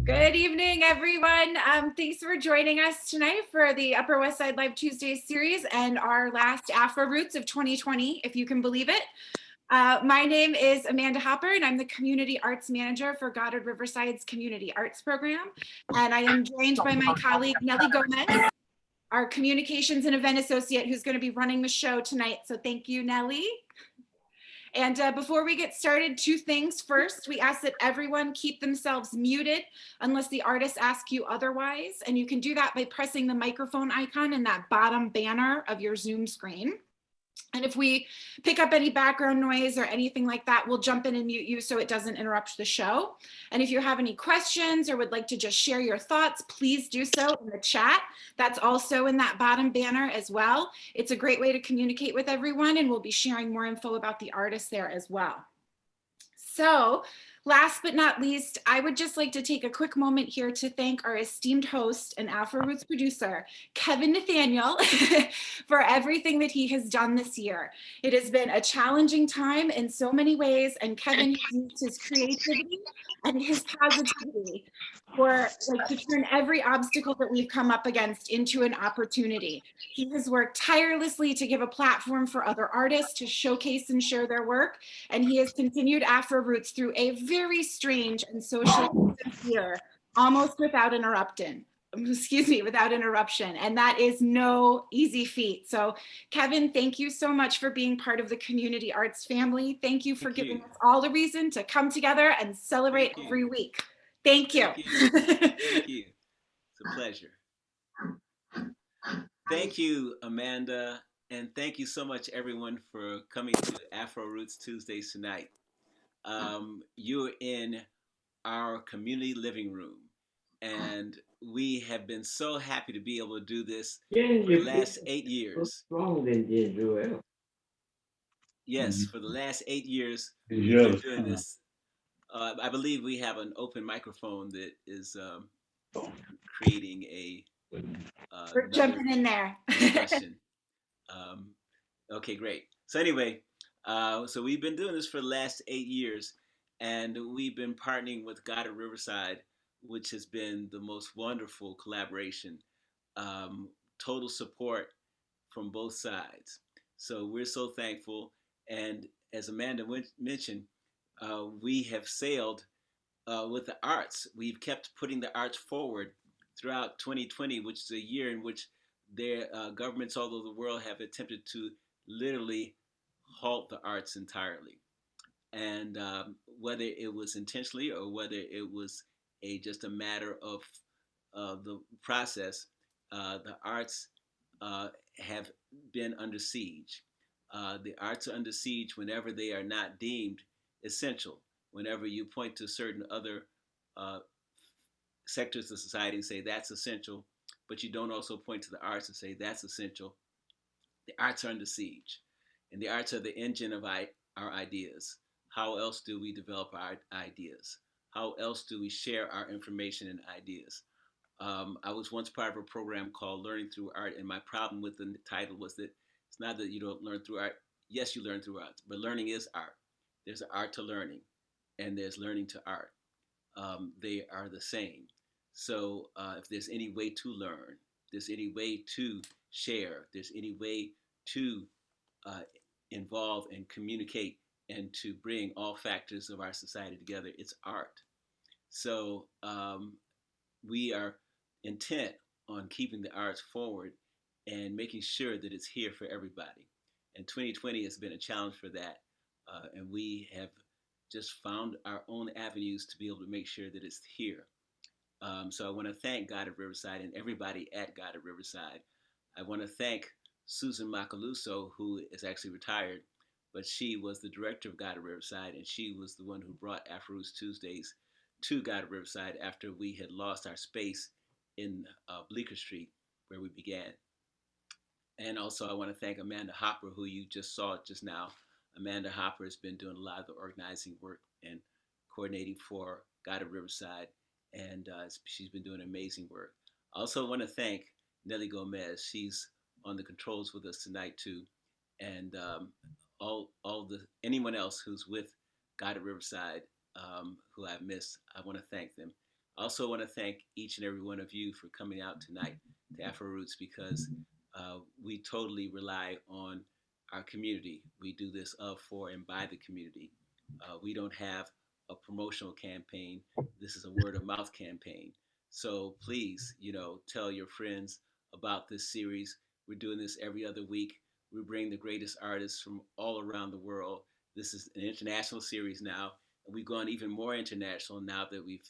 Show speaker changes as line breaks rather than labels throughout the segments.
Good evening, everyone. Thanks for joining us tonight for the Upper West Side Live Tuesdays series and our last AfroRoots of 2020, if you can believe it. My name is Amanda Hopper, and I'm the Community Arts Manager for Goddard Riverside's Community Arts Program. And I am joined by my colleague, Nellie Gomez, our Communications and Event Associate, who's going to be running the show tonight. So thank you, Nellie. And before we get started, two things. First, we ask that everyone keep themselves muted unless the artists ask you otherwise. And you can do that by pressing the microphone icon in that bottom banner of your Zoom screen. And if we pick up any background noise or anything like that, we'll jump in and mute you so it doesn't interrupt the show. And if you have any questions or would like to just share your thoughts, please do so in the chat. That's also in that bottom banner as well. It's a great way to communicate with everyone, and we'll be sharing more info about the artists there as well. So, last but not least, I would just like to take a quick moment here to thank our esteemed host and AfroRoots producer, Kevin Nathaniel, for everything that he has done this year. It has been a challenging time in so many ways, and Kevin has used his creativity and his positivity to turn every obstacle that we've come up against into an opportunity. He has worked tirelessly to give a platform for other artists to showcase and share their work, and he has continued AfroRoots through a very strange and social year, almost without interruption. And that is no easy feat. So, Kevin, thank you so much for being part of the community arts family. Thank you for giving us all the reason to come together and celebrate every week. Thank you.
Thank you. It's a pleasure. Thank you, Amanda. And thank you so much, everyone, for coming to AfroRoots Tuesdays tonight. You're in our community living room. And we have been so happy to be able to do this for the last 8 years. Yes, for the last 8 years, we've been doing this. I believe we have an open microphone that is creating a
We're jumping in there.
discussion. Okay, great. So anyway, so we've been doing this for the last 8 years, and we've been partnering with Goddard Riverside, which has been the most wonderful collaboration. Total support from both sides. So we're so thankful. And as Amanda mentioned, we have sailed with the arts. We've kept putting the arts forward throughout 2020, which is a year in which their governments all over the world have attempted to literally halt the arts entirely. And whether it was intentionally or whether it was just a matter of the process, the arts have been under siege. The arts are under siege whenever they are not deemed essential. Whenever you point to certain other uh, sectors of society and say that's essential, but you don't also point to the arts and say that's essential, the arts are under siege. And the arts are the engine of our ideas. How else do we develop our ideas? How else do we share our information and ideas? I was once part of a program called Learning Through Art, and my problem with the title was that it's not that you don't learn through art. Yes, you learn through art, but learning is art. There's an art to learning, and there's learning to art. They are the same. So if there's any way to learn, there's any way to share, there's any way to uh, involve and communicate and to bring all factors of our society together, it's art. So we are intent on keeping the arts forward and making sure that it's here for everybody. And 2020 has been a challenge for that. And we have just found our own avenues to be able to make sure that it's here. So I want to thank Goddard Riverside and everybody at Goddard Riverside. I want to thank Susan Macaluso, who is actually retired, but she was the director of Goddard Riverside, and she was the one who brought AfroRoots Tuesdays to Goddard Riverside after we had lost our space in Bleecker Street, where we began. And also, I want to thank Amanda Hopper, who you just saw just now. Amanda Hopper has been doing a lot of the organizing work and coordinating for Goddard Riverside, and she's been doing amazing work. I also want to thank Nellie Gomez. She's on the controls with us tonight too, and all the anyone else who's with Goddard Riverside who I've missed, I want to thank them. I also want to thank each and every one of you for coming out tonight to AfroRoots because we totally rely on our community. We do this of, for, and by the community. We don't have a promotional campaign. This is a word of mouth campaign. So please, tell your friends about this series. We're doing this every other week. We bring the greatest artists from all around the world. This is an international series now, and we've gone even more international now that we've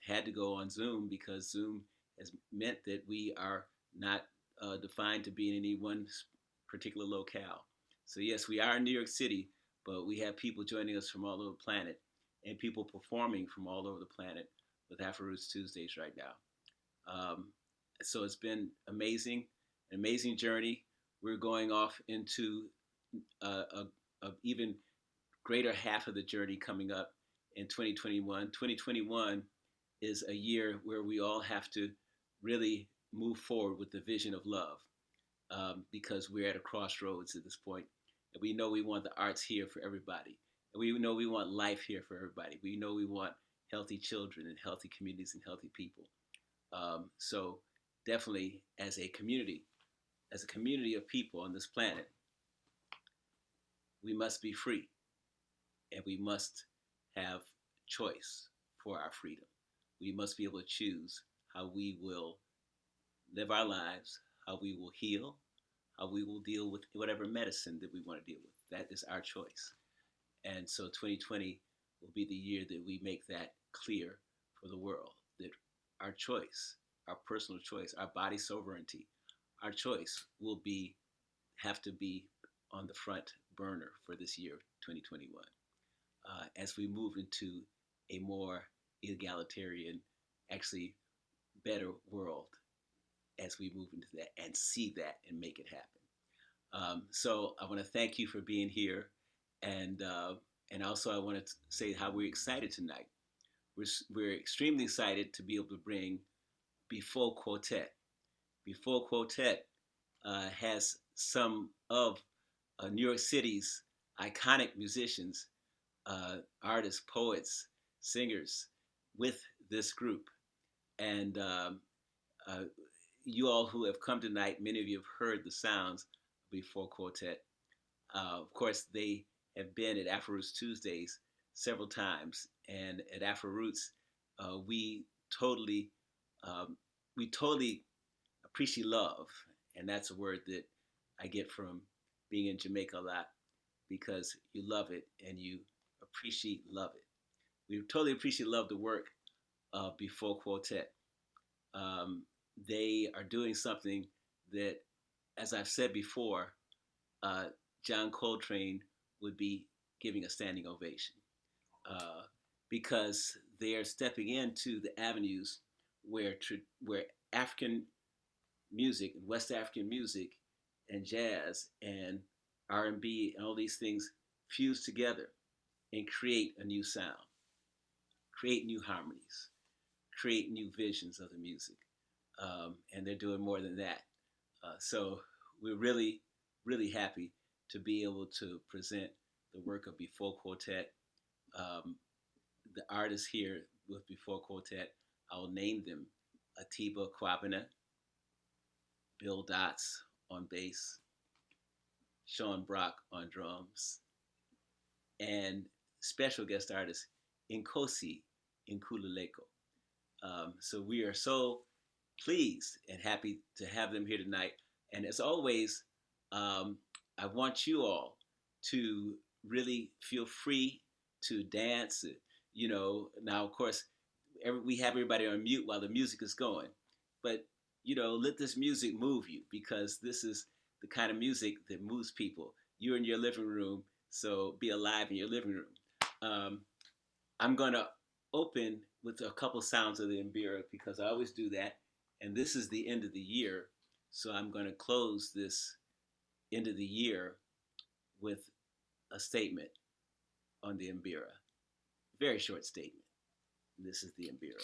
had to go on Zoom because Zoom has meant that we are not defined to be in any one particular locale. So yes, we are in New York City, but we have people joining us from all over the planet and people performing from all over the planet with AfroRoots Tuesdays right now. So it's been amazing, an amazing journey. We're going off into a even greater half of the journey coming up in 2021. 2021 is a year where we all have to really move forward with the vision of love because we're at a crossroads at this point. And we know we want the arts here for everybody. And we know we want life here for everybody. We know we want healthy children and healthy communities and healthy people. So definitely as a community of people on this planet, we must be free and we must have choice for our freedom. We must be able to choose how we will live our lives, how we will heal, how we will deal with whatever medicine that we want to deal with. That is our choice. And so 2020 will be the year that we make that clear for the world, that our choice, our personal choice, our body sovereignty, our choice will have to be on the front burner for this year, 2021. As we move into a more egalitarian, actually better world as we move into that and see that and make it happen. So I want to thank you for being here, and also I want to say how we're excited tonight. We're extremely excited to be able to bring Befo Quotet. Befo Quotet has some of New York City's iconic musicians, artists, poets, singers with this group. And uh, you all who have come tonight, many of you have heard the sounds of Befo Quotet. Of course, they have been at AfroRoots Tuesdays several times, and at AfroRoots, we totally we totally appreciate love, and that's a word that I get from being in Jamaica a lot because you love it and you appreciate love it. We totally appreciate love the work of Befo Quotet. Um, they are doing something that, as I've said before, uh, John Coltrane would be giving a standing ovation uh, because they are stepping into the avenues where African music, West African music, and jazz and R&B and all these things fuse together and create a new sound, create new harmonies, create new visions of the music. And they're doing more than that. So we're really, really happy to be able to present the work of Befo Quotet. Um, the artists here with Befo Quotet, I'll name them: Atiba Kwabena, Bill Dotz on bass, Sean Brock on drums, and special guest artist Nkosi Nkululeko. So we are so pleased and happy to have them here tonight. And as always, I want you all to really feel free to dance. Now of course, we have everybody on mute while the music is going, but let this music move you because this is the kind of music that moves people. You're in your living room, so be alive in your living room. I'm gonna open with a couple sounds of the Mbira because I always do that, and this is the end of the year, so I'm gonna close this end of the year with a statement on the Mbira. Very short statement. This is the Mbira.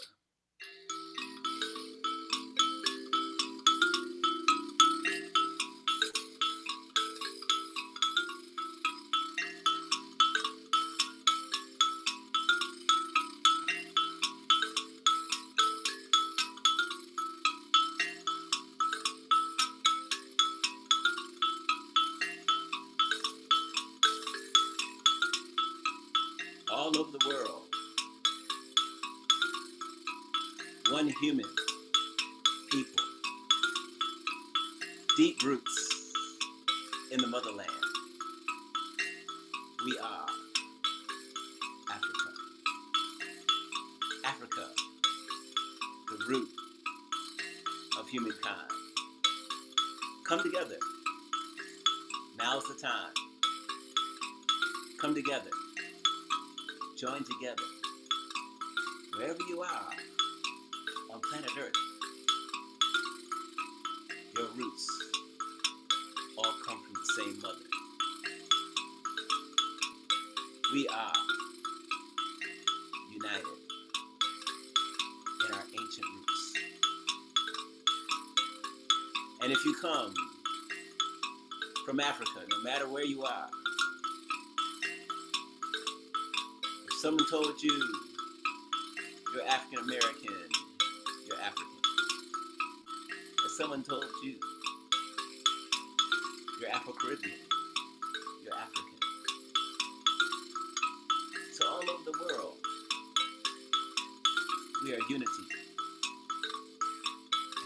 all over the world. One human, people, deep roots in the motherland. We are Africa. Africa, the root of humankind. Come together. Now's the time. Come together. Join together. Wherever you are on planet Earth, your roots all come from the same mother. We are united in our ancient roots. And if you come from Africa, no matter where you are, if someone told you you're African American, you're African. If someone told you you're Afro-Caribbean, you're African. So all over the world, we are unity.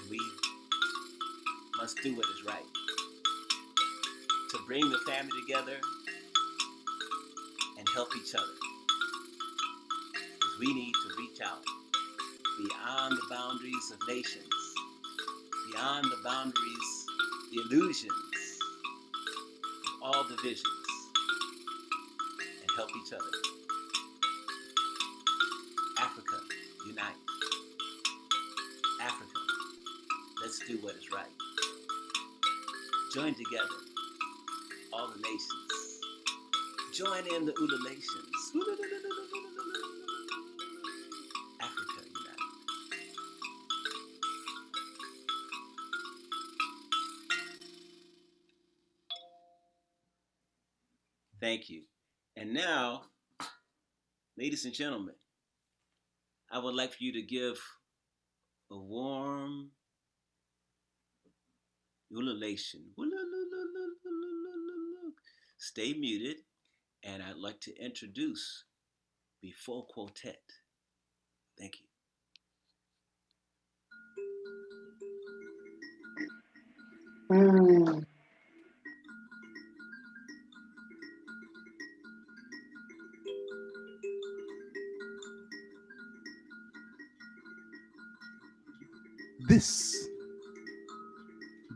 And we must do what is right to bring the family together and help each other. Because we need to reach out beyond the boundaries of nations, beyond the boundaries, the illusions of all divisions, and help each other. Africa, unite. Africa, let's do what is right. Join together, all the nations. Join in the ululations. Africa, unite. Thank you. And now, ladies and gentlemen, I would like for you to give a warm ululation. Stay muted, and I'd like to introduce Befo Quotet. Thank you.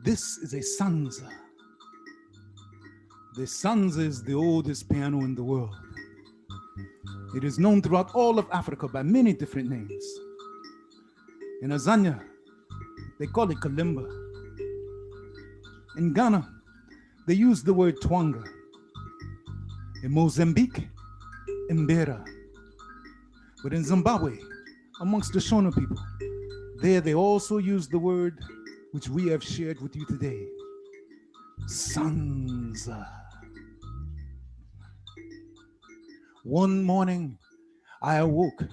This is a sanza. The sanza is the oldest piano in the world. It is known throughout all of Africa by many different names. In Azania, they call it kalimba. In Ghana, they use the word twanga. In Mozambique, imbera. But in Zimbabwe, amongst the Shona people, there they also use the word which we have shared with you today, sanza. One morning, I awoke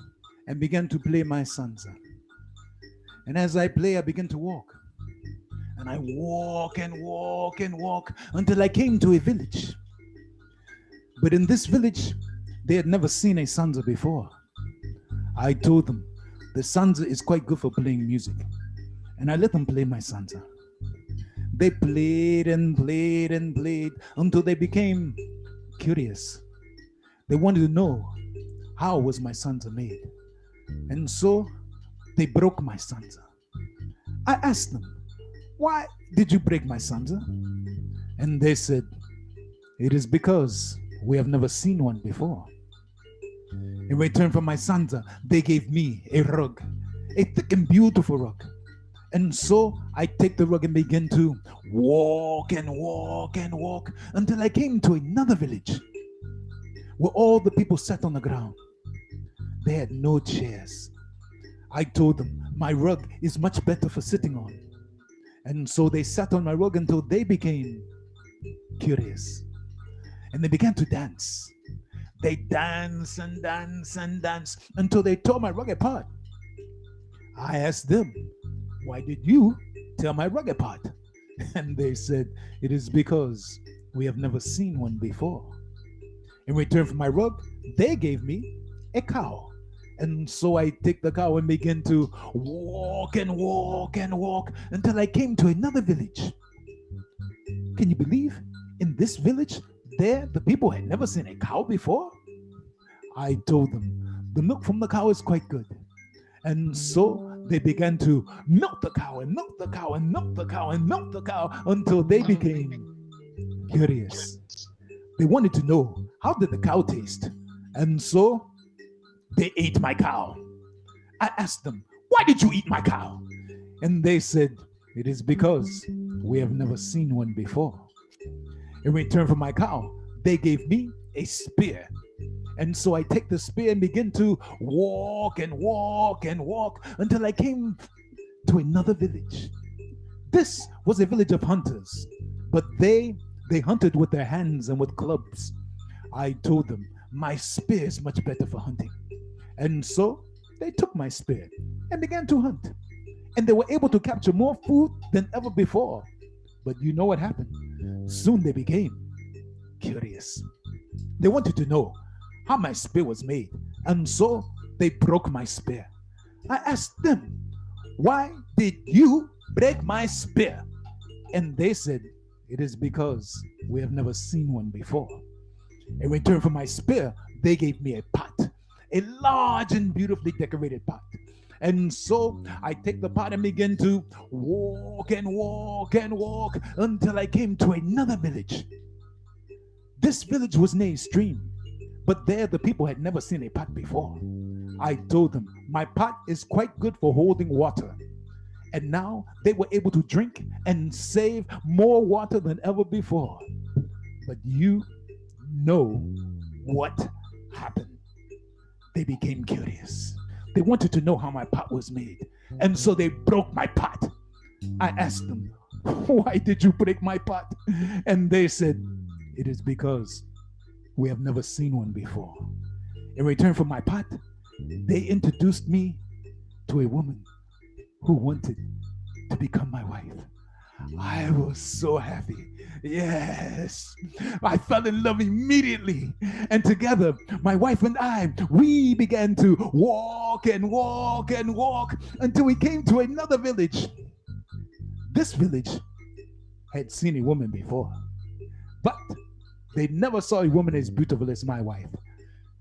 and began to play my sanza. And as I play, I began to walk. And I walk and walk and walk until I came to a village. But in this village, they had never seen a sanza before. I told them, the sanza is quite good for playing music. And I let them play my sanza. They played and played and played until they became curious. They wanted to know how was my sanza made. And so they broke my sanza. I asked them, why did you break my sanza? And they said, it is because we have never seen one before. In return for my sanza, they gave me a rug, a thick and beautiful rug. And so I take the rug and begin to walk and walk and walk until I came to another village where all the people sat on the ground. They had no chairs. I told them my rug is much better for sitting on. And so they sat on my rug until they became curious. And they began to dance. They dance and dance and dance until they tore my rug apart. I asked them, why did you tear my rug apart? And they said, it is because we have never seen one before. In return for my rug, they gave me a cow. And so I take the cow and begin to walk and walk and walk until I came to another village. Can you believe? In this village, there the people had never seen a cow before. I told them the milk from the cow is quite good. And so they began to milk the cow and milk the cow and milk the cow and milk the cow until they became curious. They wanted to know, how did the cow taste? And so they ate my cow. I asked them, why did you eat my cow? And they said, it is because we have never seen one before. In return for my cow, they gave me a spear. And so I take the spear and begin to walk and walk and walk until I came to another village. This was a village of hunters, but they hunted with their hands and with clubs. I told them my spear is much better for hunting. And so they took my spear and began to hunt. And they were able to capture more food than ever before. But you know what happened? Soon they became curious. They wanted to know how my spear was made. And so they broke my spear. I asked them, why did you break my spear? And they said, it is because we have never seen one before. In return for my spear, they gave me a pot, a large and beautifully decorated pot. And so I take the pot and begin to walk and walk and walk until I came to another village. This village was near a stream, but there the people had never seen a pot before. I told them my pot is quite good for holding water. And now they were able to drink and save more water than ever before. But you know what happened. They became curious. They wanted to know how my pot was made. And so they broke my pot. I asked them, why did you break my pot? And they said, it is because we have never seen one before. In return for my pot, they introduced me to a woman who wanted to become my wife. I was so happy. Yes, I fell in love immediately. And together, my wife and I, we began to walk and walk and walk until we came to another village. This village had seen a woman before, but they never saw a woman as beautiful as my wife.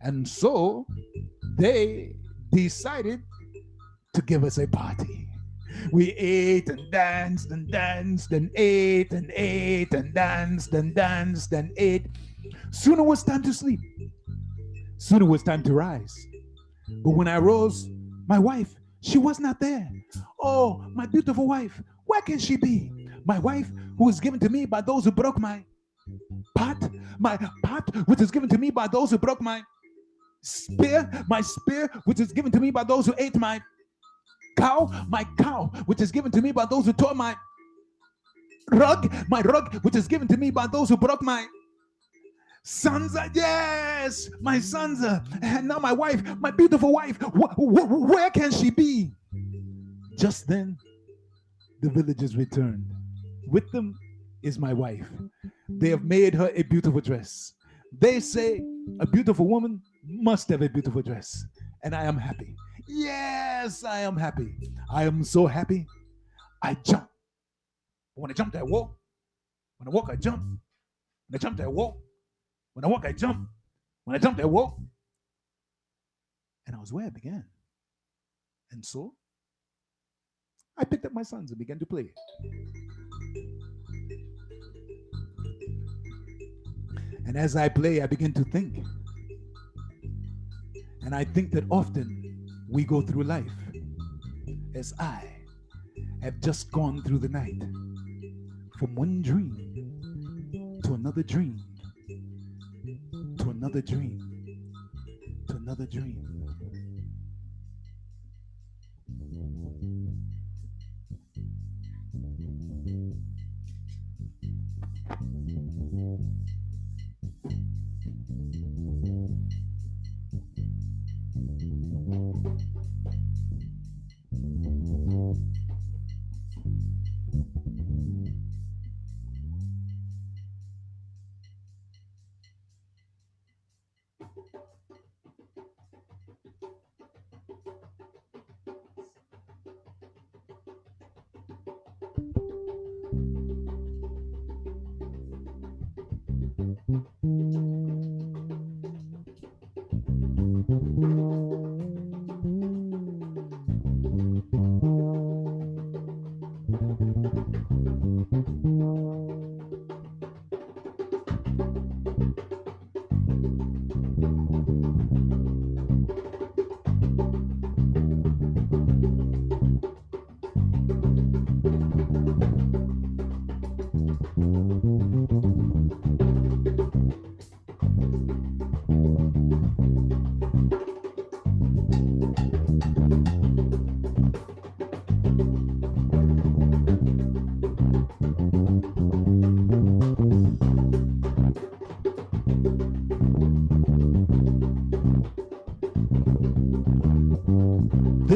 And so they decided to give us a party. We ate and danced and danced and ate and ate and danced and danced and ate. Soon it was time to sleep. Soon it was time to rise. But when I rose, my wife, she was not there. Oh, my beautiful wife, where can she be? My wife, who was given to me by those who broke my pot, which is given to me by those who broke my spear, which is given to me by those who ate my cow, which is given to me by those who tore my rug, which is given to me by those who broke my sons. Yes, my sons. And now my wife, my beautiful wife, where can she be? Just then, the villagers returned. With them is my wife. They have made her a beautiful dress. They say a beautiful woman must have a beautiful dress. And I am happy. Yes, I am happy. I am so happy. I jump. When I jump, I walk. When I walk, I jump. When I jump, I walk. When I walk, I jump. When I jump, I walk. And I was where I began. And so I picked up my sons and began to play. And as I play, I begin to think. And I think that often we go through life as I have just gone through the night from one dream to another dream to another dream to another dream.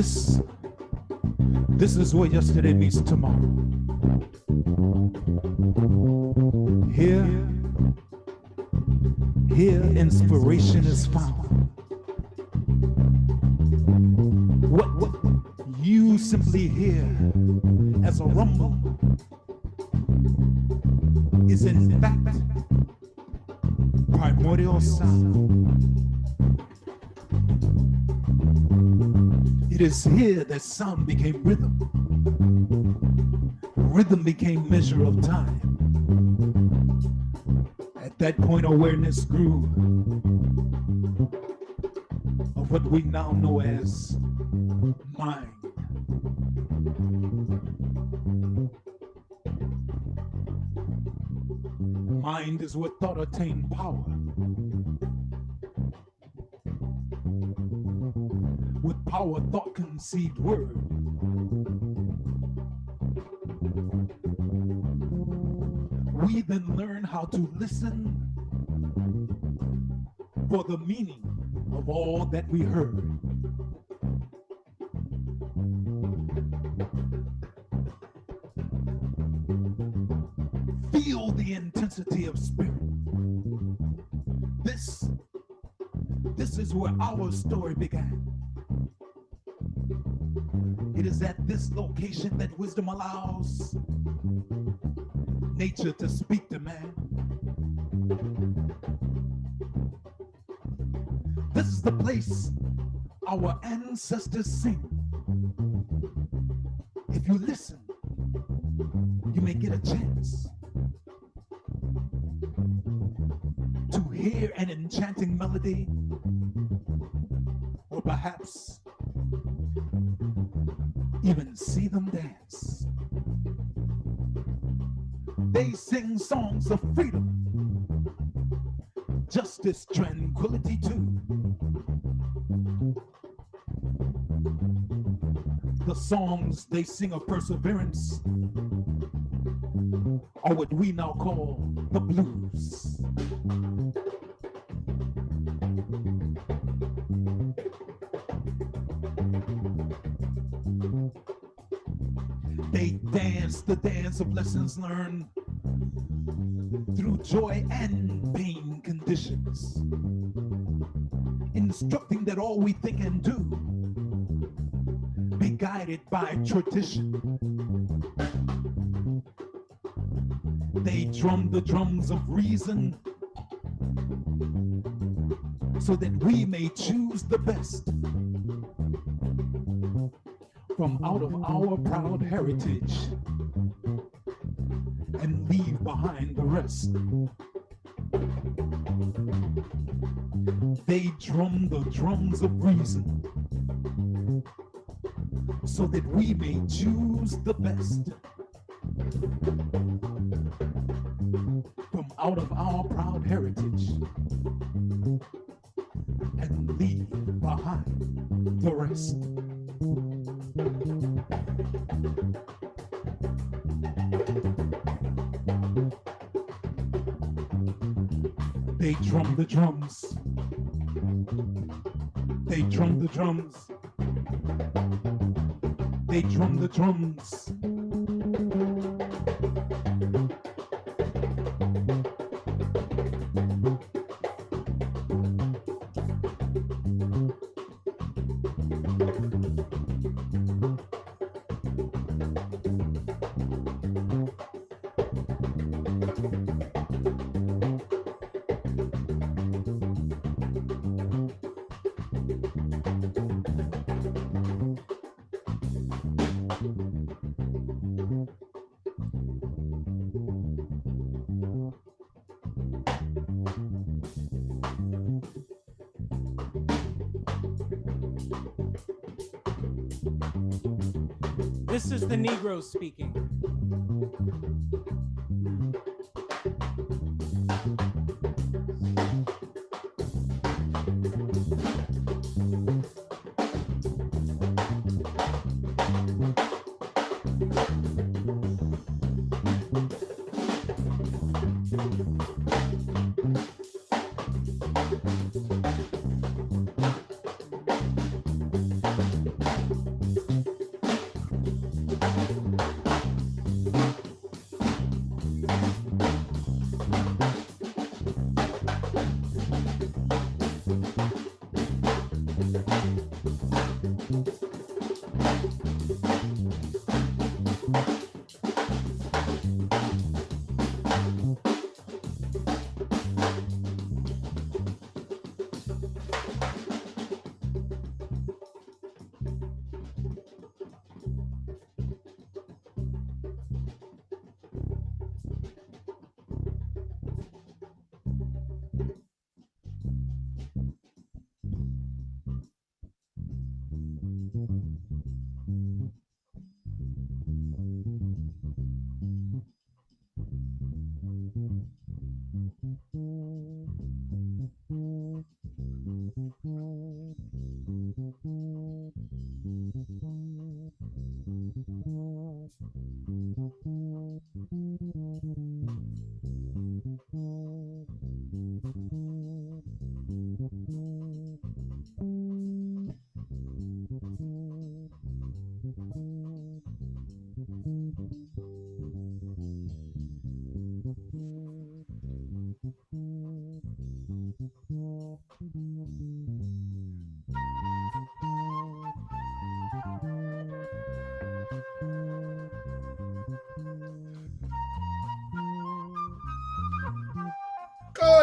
This is where yesterday meets tomorrow. Here inspiration is found. What you simply hear as a rumble is in fact primordial sound. It is here that sound became rhythm. Rhythm became measure of time. At that point, awareness grew of what we now know as mind. Mind is what thought attained power. With power, thought conceived word. We then learn how to listen for the meaning of all that we heard. Feel the intensity of spirit. This is where our story began. It is at this location that wisdom allows nature to speak to man. This is the place our ancestors sing. If you listen, you may get a chance to hear an enchanting melody, or perhaps even see them dance. They sing songs of freedom, justice, tranquility too. The songs they sing of perseverance are what we now call the blues. They dance the dance of lessons learned through joy and pain conditions, instructing that all we think and do be guided by tradition. They drum the drums of reason so that we may choose the best from out of our proud heritage and leave behind the rest. They drum the drums of reason so that we may choose the best from out of our proud heritage and leave behind the rest. They drum the drums. They drum the drums. They drum the drums.
This is the Negro speaking.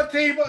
Atiba.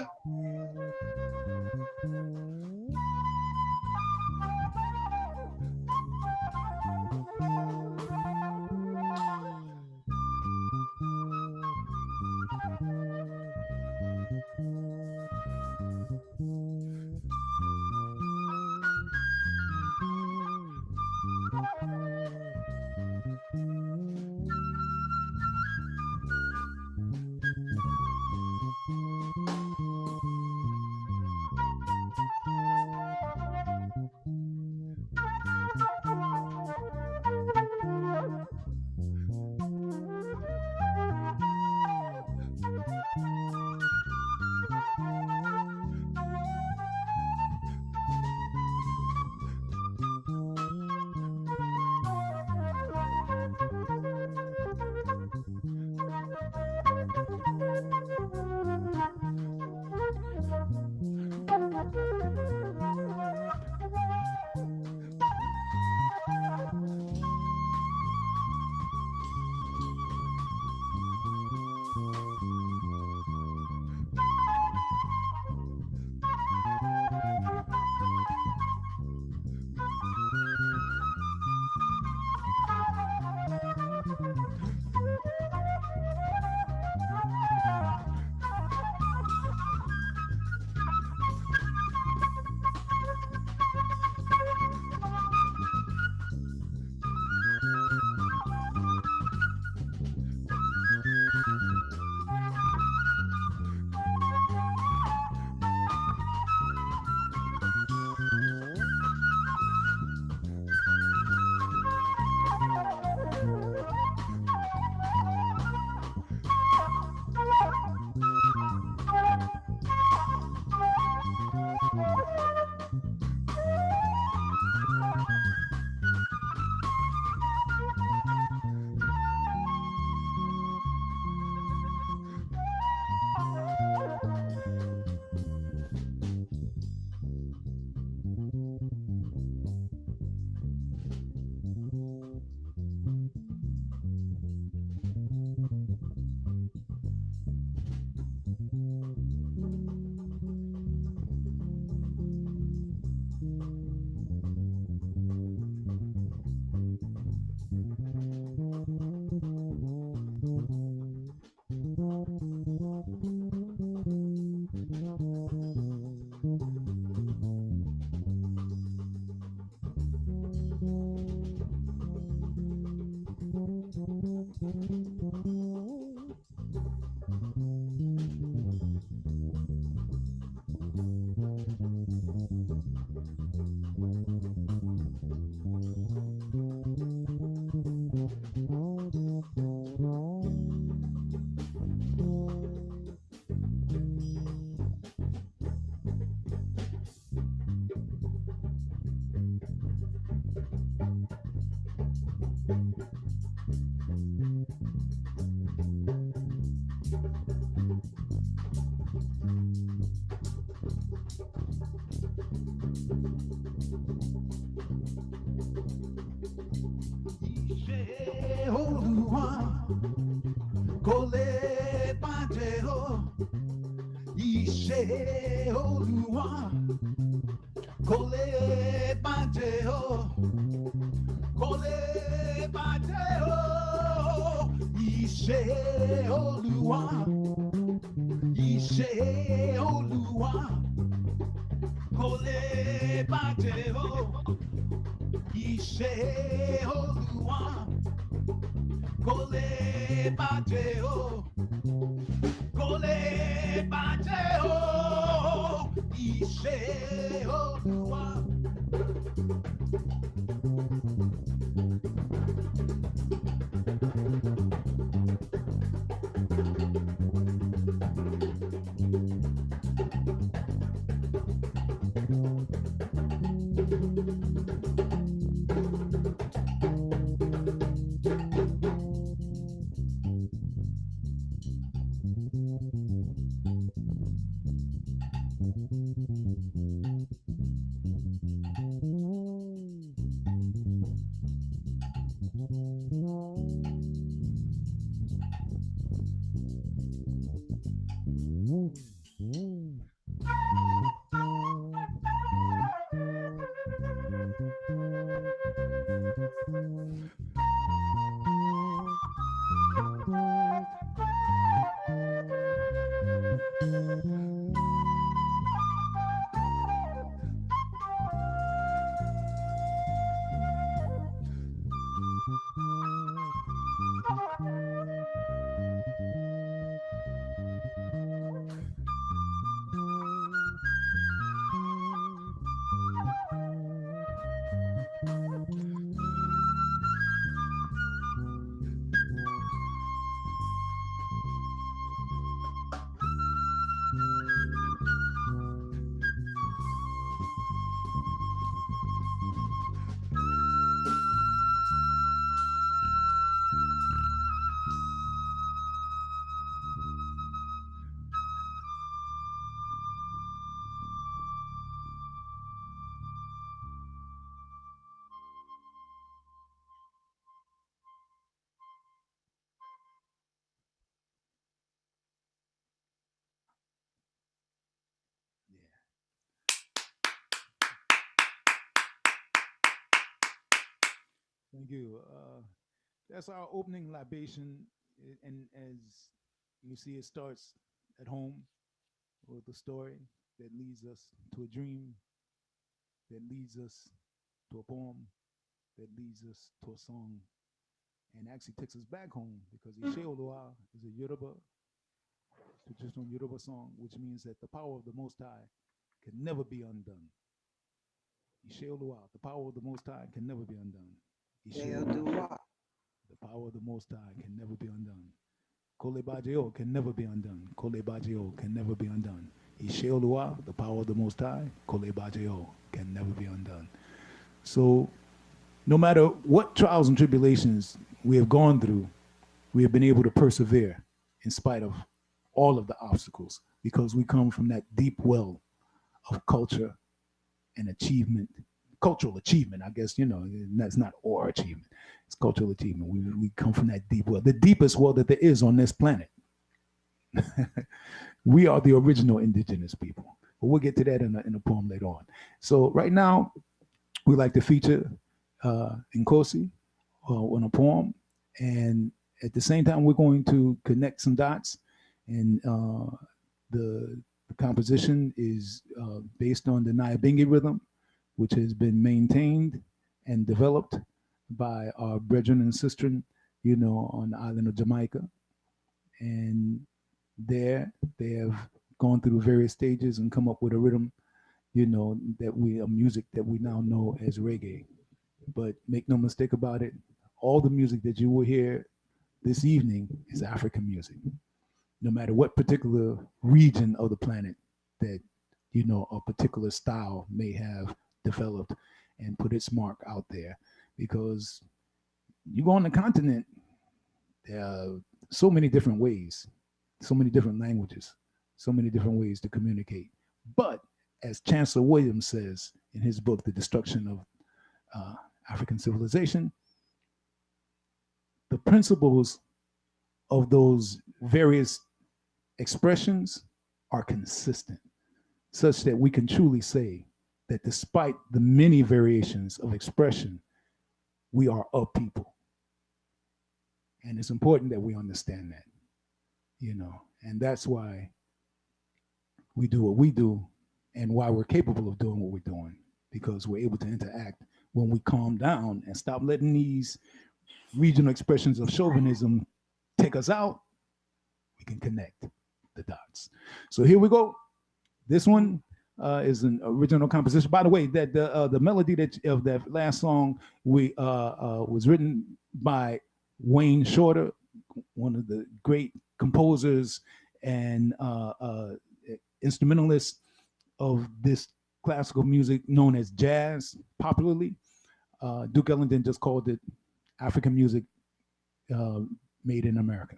Olúwa kò lè bàjẹ́ o. Iṣẹ́ Olúwa kò lè bàjẹ́ o. Kò lè bàjẹ́ o. Iṣẹ́ Olúwa. Iṣẹ́ Olúwa kò lè bàjẹ́ o. Iṣẹ́ Olúwa kò lè bàjẹ́ o. Kò lè bàjẹ́ o. Iṣẹ́ Olúwa. Thank you. That's our opening libation, and as you see, it starts at home with a story that leads us to a dream, that leads us to a poem, that leads us to a song, and actually takes us back home because Ishe Oloa is a Yoruba, traditional Yoruba song, which means that the power of the Most High can never be undone. Ishe Oloa, the power of the Most High can never be undone. Ishe Oloa, the power of the Most High can never be undone. Kole Bajeo can never be undone. Kole Bajeo can never be undone. Ishe Oloa, the power of the Most High, Kole Bajeo can never be undone. So no matter what trials and tribulations we have gone through, we have been able to persevere in spite of all of the obstacles because we come from that deep well of culture and achievement, cultural achievement, I guess, that's not or achievement, it's cultural achievement. We come from that deep well, the deepest well that there is on this planet. We are the original indigenous people. But we'll get to that in a poem later on. So right now, we like to feature Nkosi on a poem. And at the same time, we're going to connect some dots. And the composition is based on the Nyabingi rhythm, which has been maintained and developed by our brethren and sistren, on the island of Jamaica. And there they have gone through various stages and come up with a rhythm, a music that we now know as reggae. But make no mistake about it, all the music that you will hear this evening is African music. No matter what particular region of the planet that, a particular style may have developed and put its mark out there. Because you go on the continent, there are so many different ways, so many different languages, so many different ways to communicate. But as Chancellor Williams says in his book, The Destruction of African Civilization, the principles of those various expressions are consistent, such that we can truly say that despite the many variations of expression, we are a people. And it's important that we understand that, and that's why we do what we do and why we're capable of doing what we're doing, because we're able to interact when we calm down and stop letting these regional expressions of chauvinism take us out. We can connect the dots. So here we go. This one is an original composition. By the way, that the melody of that last song was written by Wayne Shorter, one of the great composers and instrumentalists of this classical music known as jazz, popularly. Duke Ellington just called it African music made in America.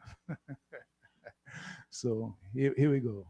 So here we go.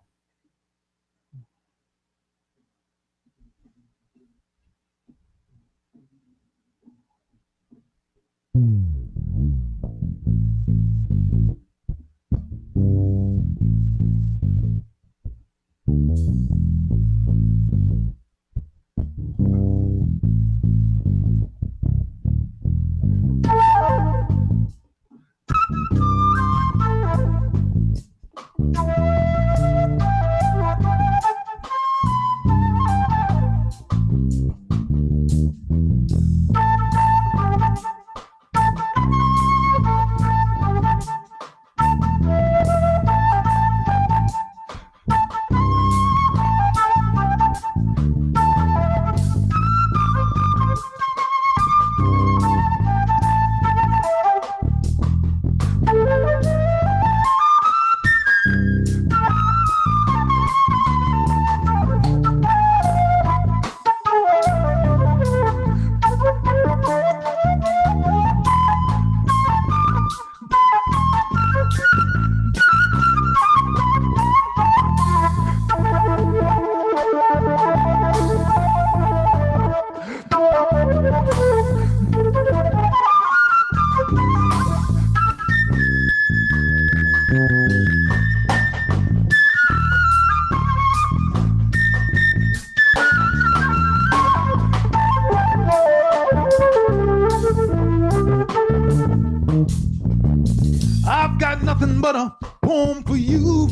but a poem for you.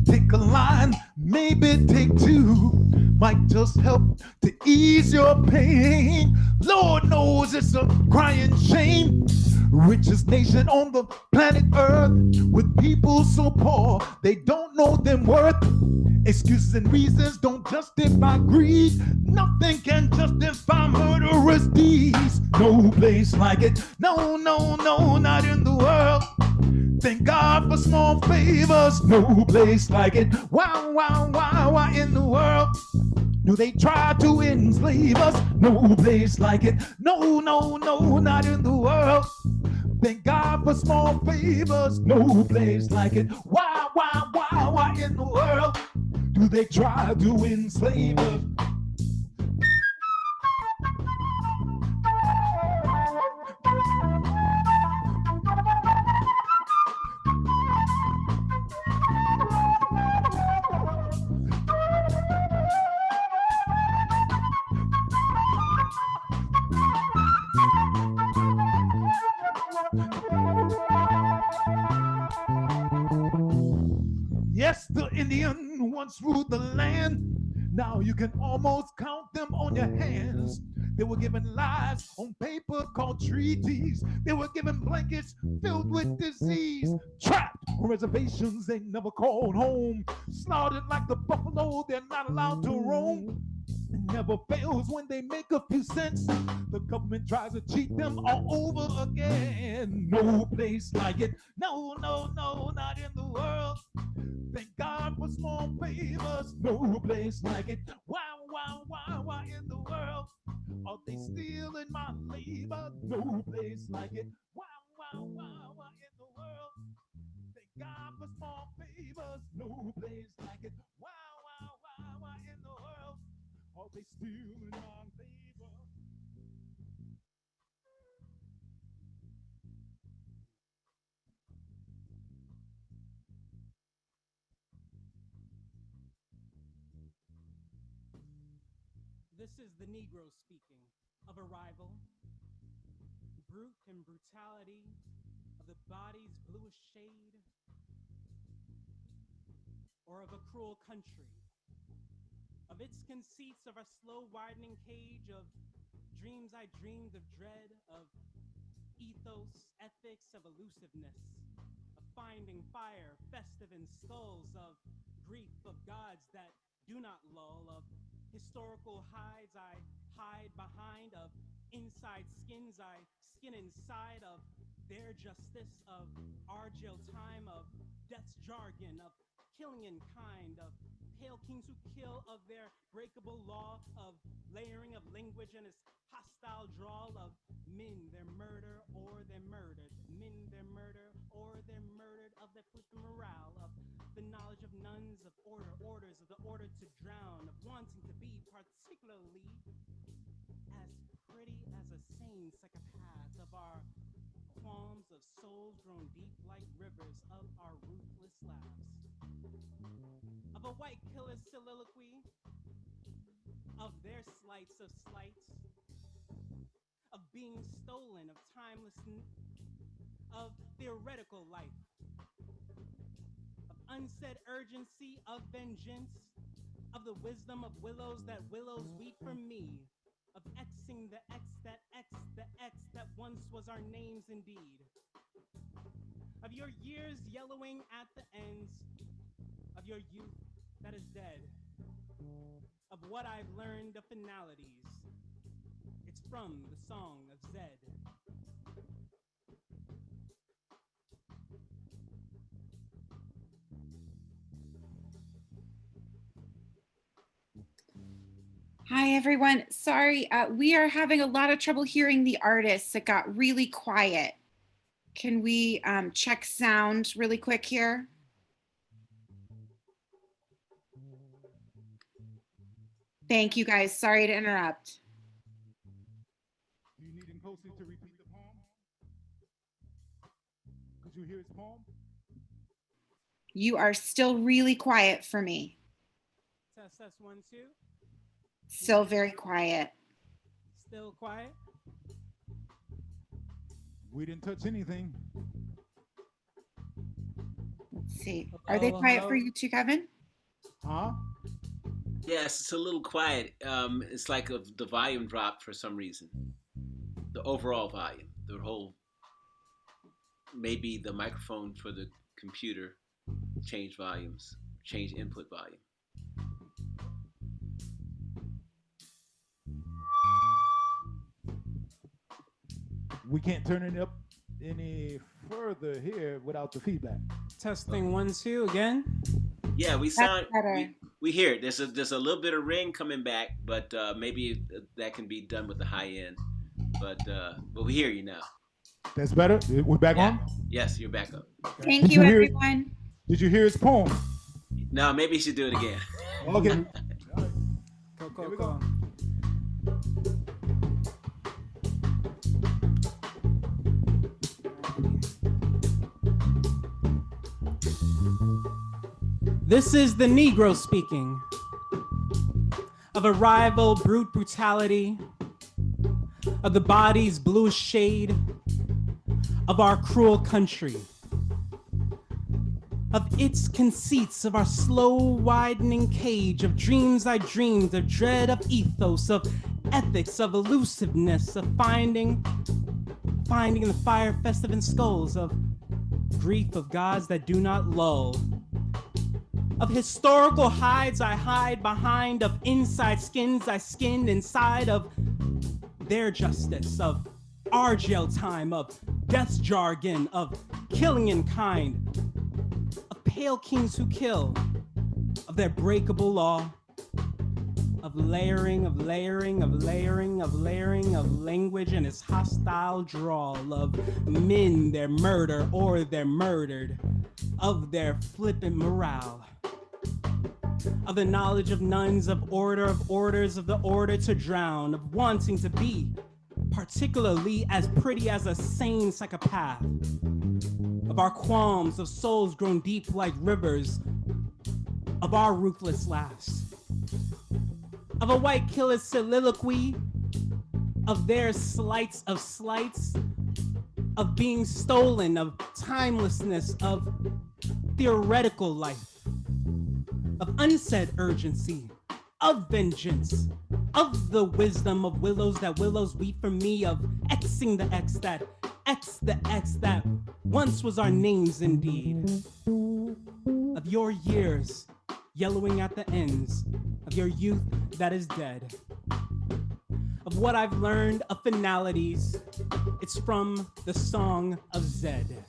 Take a line, maybe take two. Might just help to ease your pain. Lord knows it's a crying shame. Richest nation on the planet Earth, with people so poor they don't know them worth. Excuses and reasons don't justify greed. Nothing can justify murderous deeds. No place like it. No, no, no, not in the world. Thank God for small favors. No place like it. Why in the world do they try to enslave us? No place like it. No, no, no, not in the world. Thank God for small favors. No place like it. Why in the world do they try to enslave us? Yes, the Indian once ruled the land. Now you can almost count them on your hands. They were given lies on paper called treaties. They were given blankets filled with disease. Trapped on reservations they never called home. Slaughtered like the buffalo, they're not allowed to roam. It never fails when they make a few cents. The government tries to cheat them all over again. No place like it. No, no, no, not in the world. Thank God for small favors. No place like it. Why in the world are they stealing my labor? No place like it. Why in the world? Thank God for small favors. No place like it. Why in the world are they stealing my labor?
This is the Negro speaking of arrival, brute and brutality of the body's bluish shade, or of a cruel country, of its conceits of a slow widening cage, of dreams I dreamed of dread, of ethos, ethics, of elusiveness, of finding fire, festive in skulls, of grief, of gods that do not lull, of historical hides I hide behind, of inside skins I skin inside, of their justice, of our jail time, of death's jargon, of killing in kind, of pale kings who kill, of their breakable law, of layering of language and its hostile drawl, of men their murder or they're murdered, men their murder or they're murdered, of their flip morale, of the knowledge of nuns, of orders, of the order to drown, of wanting to be particularly as pretty as a sane psychopath, of our qualms, of souls grown deep like rivers, of our ruthless laughs, of a white killer's soliloquy, of their slights of slights, of being stolen, of timeless, of theoretical life, of unsaid urgency, of vengeance, of the wisdom of willows that willows weep for me, of Xing the X that X the X that once was our names indeed, of your years yellowing at the ends, of your youth that is dead, of what I've learned of finalities. It's from the Song of Zed.
Hi, everyone. Sorry, we are having a lot of trouble hearing the artists. It got really quiet. Can we check sound really quick here? Thank you, guys. Sorry to interrupt.
Do you need Nkosi to repeat the poem? Could you hear his poem?
You are still really quiet for me.
Test 1 2.
Still very quiet.
Still quiet.
We didn't touch anything.
see. Are they quiet for you too, Kevin?
Huh?
Yes, it's a little quiet. It's like the volume dropped for some reason. The overall volume, the whole, maybe the microphone for the computer changed volumes, changed input volume.
We can't turn it up any further here without the feedback.
Testing 1 2 again.
Yeah, we
That's
sound
better.
we hear it. There's a little bit of ring coming back, but maybe that can be done with the high end. But we hear you now.
That's better. We're back
Yeah.
on.
Yes, you're back up.
Thank
Did
you,
you hear-
everyone.
Did you hear his poem?
No, maybe you should do it again.
Okay.
Go,
Here we
go. This is the Negro speaking of a rival brute brutality, of the body's bluest shade, of our cruel country, of its conceits, of our slow widening cage, of dreams I dreamed, of dread, of ethos, of ethics, of elusiveness, of finding the fire festive in skulls, of grief, of gods that do not lull, of historical hides I hide behind, of inside skins I skinned inside, of their justice, of our jail time, of death's jargon, of killing in kind, of pale kings who kill, of their breakable law, of layering, of layering, of layering, of layering, of language and its hostile drawl, of men, their murder or they're murdered, of their flippant morale, of the knowledge of nuns, of order, of orders, of the order to drown, of wanting to be particularly as pretty as a sane psychopath, of our qualms, of souls grown deep like rivers, of our ruthless laughs, of a white killer's soliloquy, of their slights, of being stolen, of timelessness, of theoretical life, of unsaid urgency, of vengeance, of the wisdom of willows that willows weep for me, of Xing the X that X the X that once was our names indeed, of your years yellowing at the ends, of your youth that is dead, of what I've learned of finalities. It's from the Song of Zed.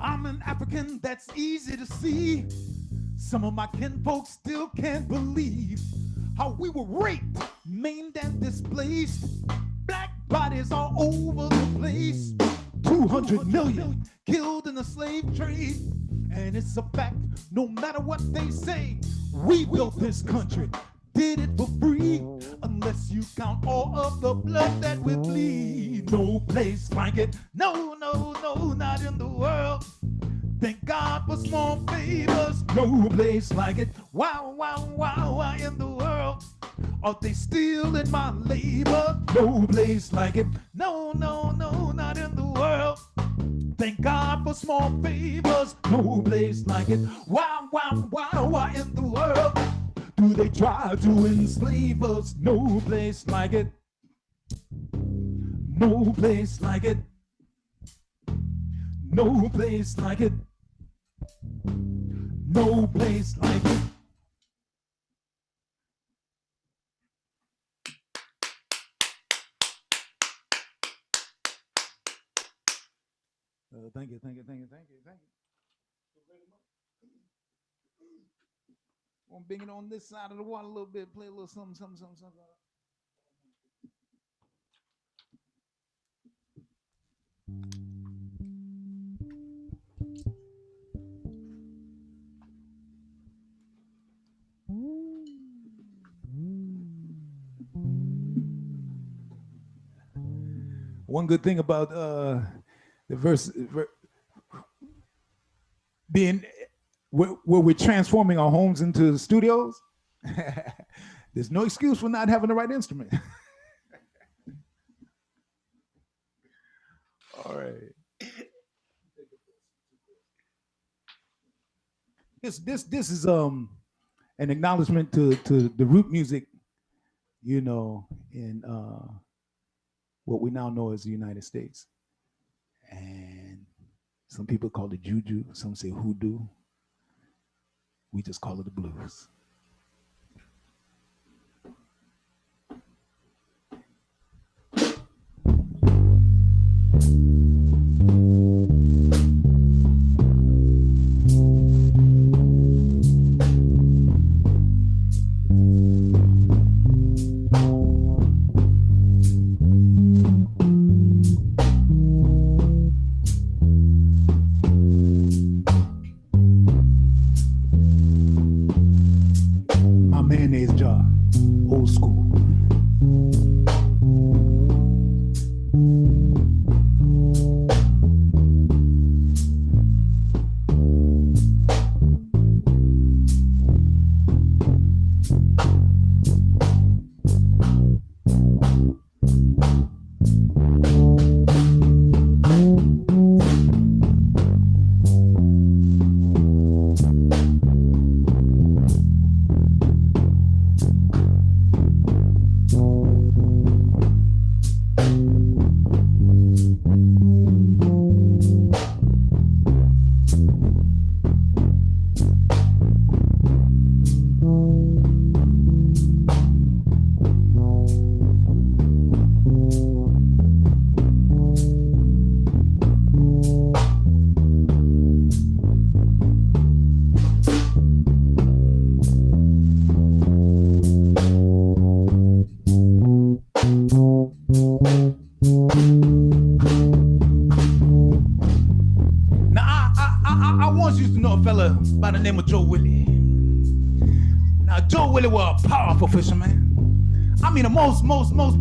I'm an African, that's easy to see. Some of my kinfolks still can't believe how we were raped, maimed, and displaced. Black bodies all over the place. 200 million killed in the slave trade. And it's a fact, no matter what they say, we built this country, did it for free. Unless you count all of the blood that we bleed. No place like it, no, no, no, not in the world. Thank God for small favors, no place like it. Wow, wow, wow, wow, in the world. Are they stealing my labor? No place like it. No, no, no, not in the world. Thank God for small favors, no place like it. Wow, wow, wow, wow, in the world. do they try to enslave us? No place like it. No place like it. No place like it. No place like it. Thank you. I'm bring it on this side of the water a little bit, play a little something. One good thing about the verse being where we're transforming our homes into studios, there's no excuse for not having the right instrument. All right. This is an acknowledgement to the root music, you know, in what we now know as the United States. And some people call it juju, some say hoodoo. We just call it the blues. By the name of Joe Willie. Now, Joe Willie was a powerful fisherman. I mean, the most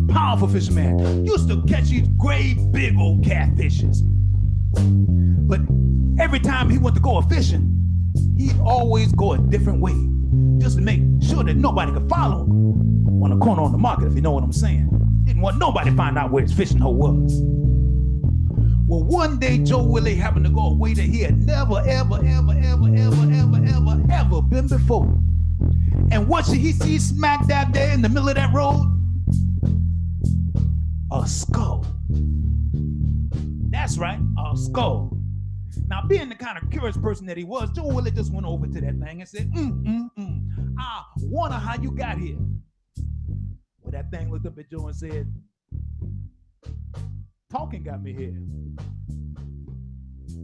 powerful fisherman. Used to catch these great big old catfishes. But every time he went to go fishing, he'd always go a different way, just to make sure that nobody could follow him on the corner on the market, if you know what I'm saying. Didn't want nobody to find out where his fishing hole was. Well, one day Joe Willie happened to go a way that he had never, ever been before. And what should he see smack dab there in the middle of that road? A skull. That's right, a skull. Now, being the kind of curious person that he was, Joe Willie just went over to that thing and said, I wonder how you got here. Well, that thing looked up at Joe and said, talking got me here.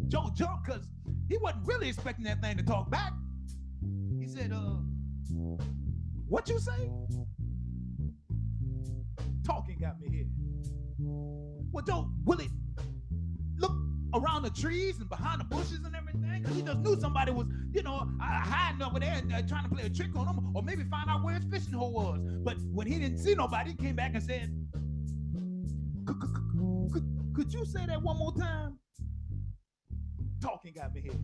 Joe jumped because he wasn't really expecting that thing to talk back. He said, what you say? Talking got me here. Well, Joe Willie looked around the trees and behind the bushes and everything, because he just knew somebody was, hiding over there and trying to play a trick on him, or maybe find out where his fishing hole was. But when he didn't see nobody, he came back and said, could you say that one more time? Talking got me here.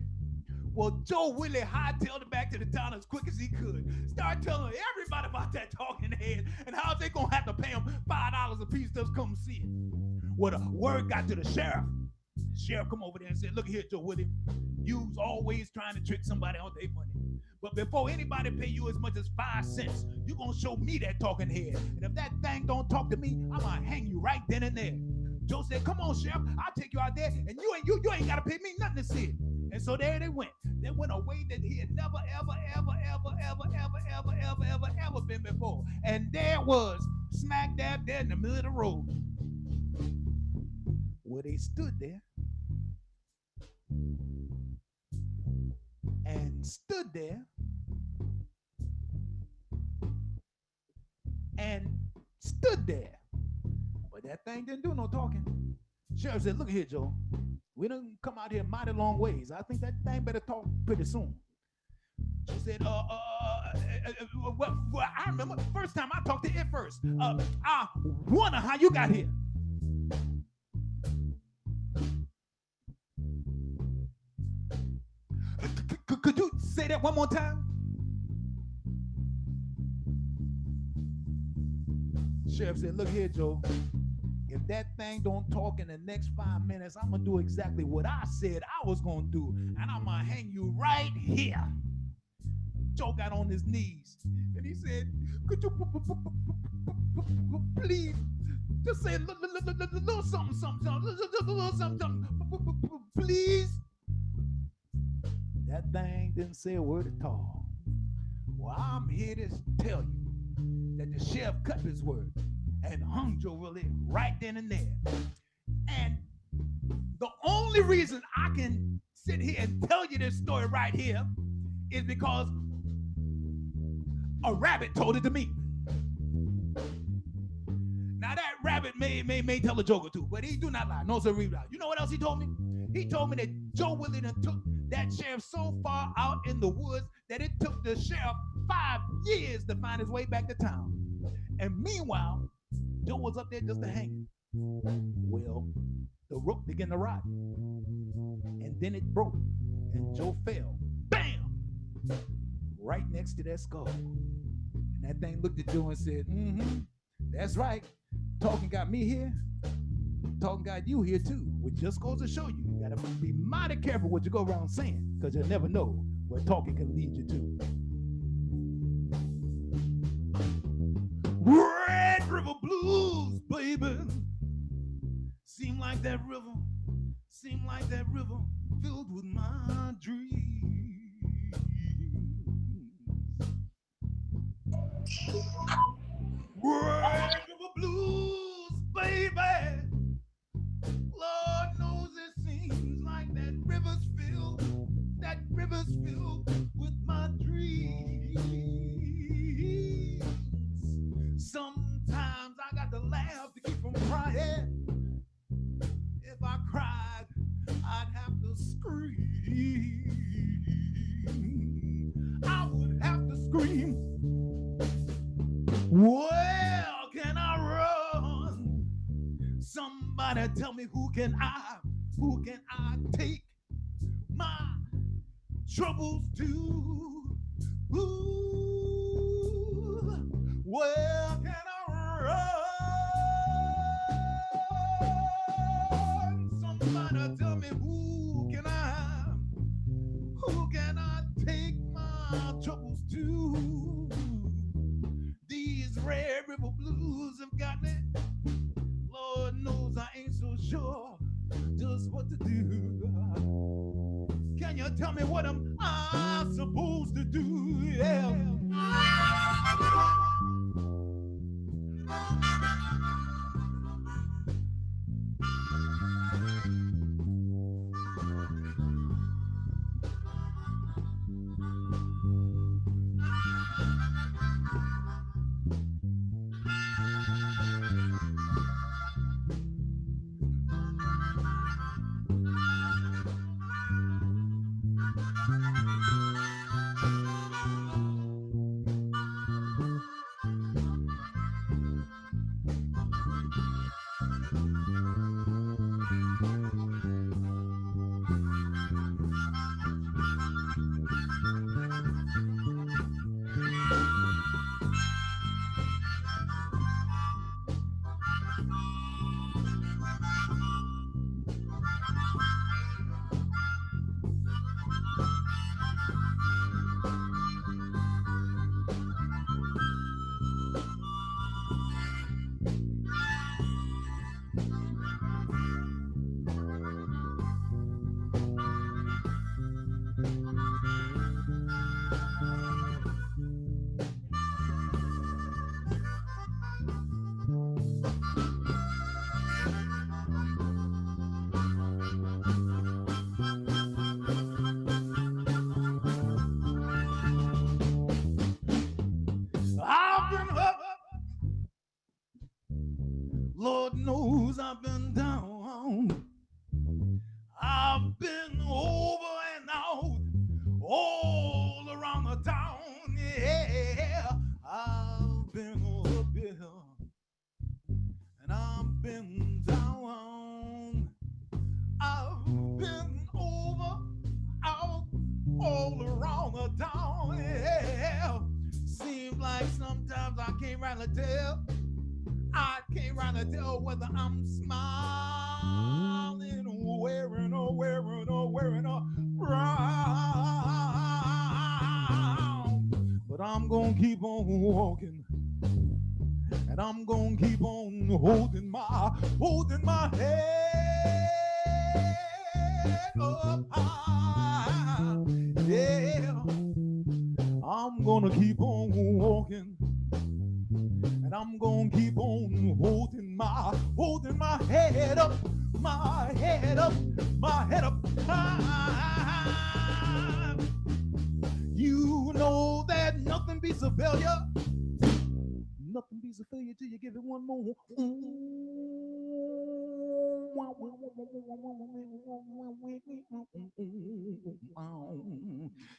Well, Joe Willie hightailed it back to the town as quick as he could. Started telling everybody about that talking head and how they gonna have to pay him $5 a piece to come see it. Well, the word got to the sheriff. The sheriff come over there and said, look here, Joe Willie, You's always trying to trick somebody on their money. But before anybody pay you as much as 5 cents, you gonna show me that talking head. And if that thing don't talk to me, I'm gonna hang you right then and there. Joe said, come on, Sheriff, I'll take you out there, and you ain't gotta pay me nothing to see it. And so there they went. They went a way that he had never, ever been before. And there it was, smack dab there in the middle of the road. Where they stood there and stood there and stood there. But that thing didn't do no talking. Sheriff said, look here, Joe. We done come out here mighty long ways. I think that thing better talk pretty soon. She said, well, I remember the first time I talked to it first. I wonder how you got here. Could you say that one more time? Sheriff said, look here, Joe. If that thing don't talk in the next 5 minutes, I'm gonna do exactly what I said I was gonna do, and I'm gonna hang you right here. Joe got on his knees, and he said, could you please just say a little something, please? That thing didn't say a word at all. Well, I'm here to tell you that the sheriff cut his word and hung Joe Willie right then and there. And the only reason I can sit here and tell you this story right here is because a rabbit told it to me. Now that rabbit may tell a joke or two, but he do not lie. No, sir, you know what else he told me? He told me that Joe Willie done took that sheriff so far out in the woods that it took the sheriff 5 years to find his way back to town. And meanwhile, Joe was up there just a hanging. Well, the rope began to rot, and then it broke, and Joe fell, bam, right next to that skull. And that thing looked at Joe and said, that's right. Talking got me here. Talking got you here too. Which just goes to show you gotta be mighty careful what you go around saying, because you'll never know where talking can lead you to. Red River Blues, baby. Seem like that river filled with my dreams. Red River Blues, baby. Lord knows it seems like that river's filled with my dreams. Sometimes I got to laugh to keep from crying. If I cried, I'd have to scream. I would have to scream. Well, can I run? Somebody tell me who can I take my troubles to? Ooh, well, can I run? Somebody tell me who can I take my troubles to? These Red River Blues have got me. Lord knows I ain't so sure just what to do. Can you tell me what am I supposed to do? Yeah. been over and out, all around the town. Yeah, I've been up here and I've been down. I've been over, out, all around the town. Yeah, seems like sometimes I can't really tell. I can't really tell whether I'm smiling or wearing or wearing or wearing a frown. But I'm gonna keep on walking, and I'm gonna keep on holding my head up high. Yeah, I'm gonna keep on walking, and I'm gonna keep on holding my head up, my head up, my head up high. You know that nothing beats a failure. Nothing beats a failure till you give it one more.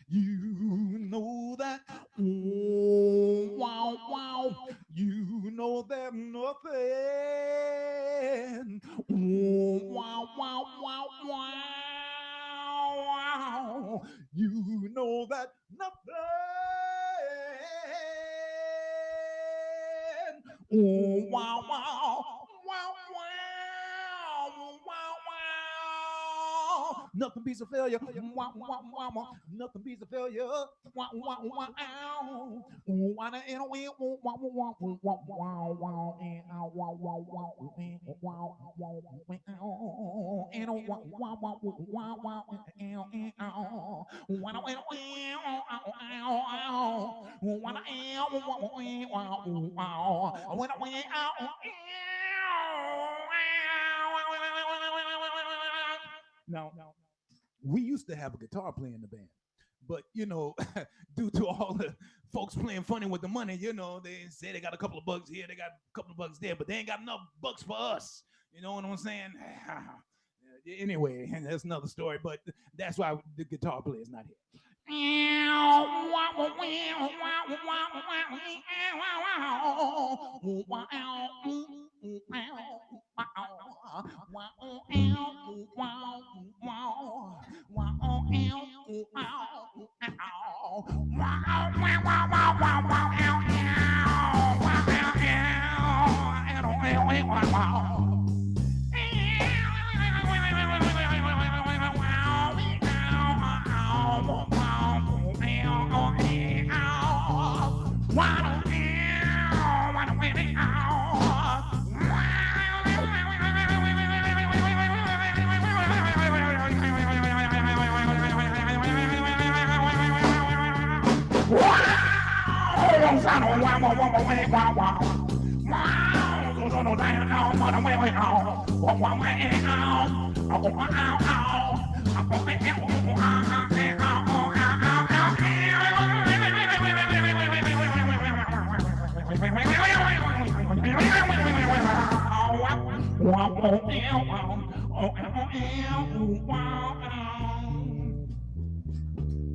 You know that. Wow, wow. You know that nothing. Wow, wow, wow, wow. You know that nothing. Wow, wow, wow, wow, wow, wow. Nothing beats a failure. Wow, wow, wow, wow. Nothing beats a failure. Wow, wow, wow, ow. Wow, and we wow, wow, wow, wow, wow, wow, and wow, wow, wow, wow, wow, wow, and wow, wow, wow, wow, wow, and wow, now, we used to have a guitar player in the band, but due to all the folks playing funny with the money, they say they got a couple of bucks here, they got a couple of bucks there, but they ain't got enough bucks for us. You know what I'm saying? Anyway, and that's another story, but that's why the guitar player is not here.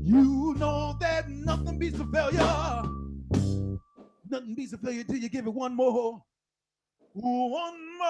You know that nothing beats a failure. Nothing beats a failure till you give it one more. One more.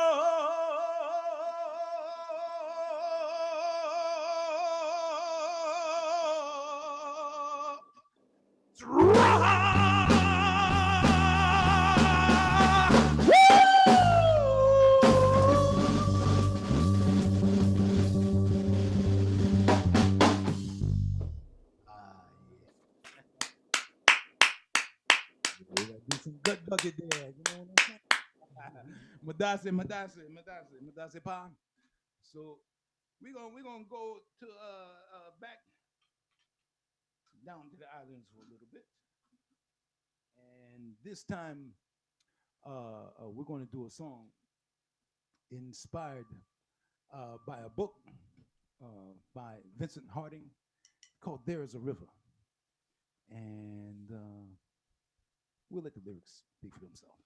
Do some gut bucket there, you know what I'm saying? Madase pa. So we're gonna go to back down to the islands for a little bit, and this time we're going to do a song inspired by a book by Vincent Harding called "There Is a River," and we'll let the lyrics speak for themselves.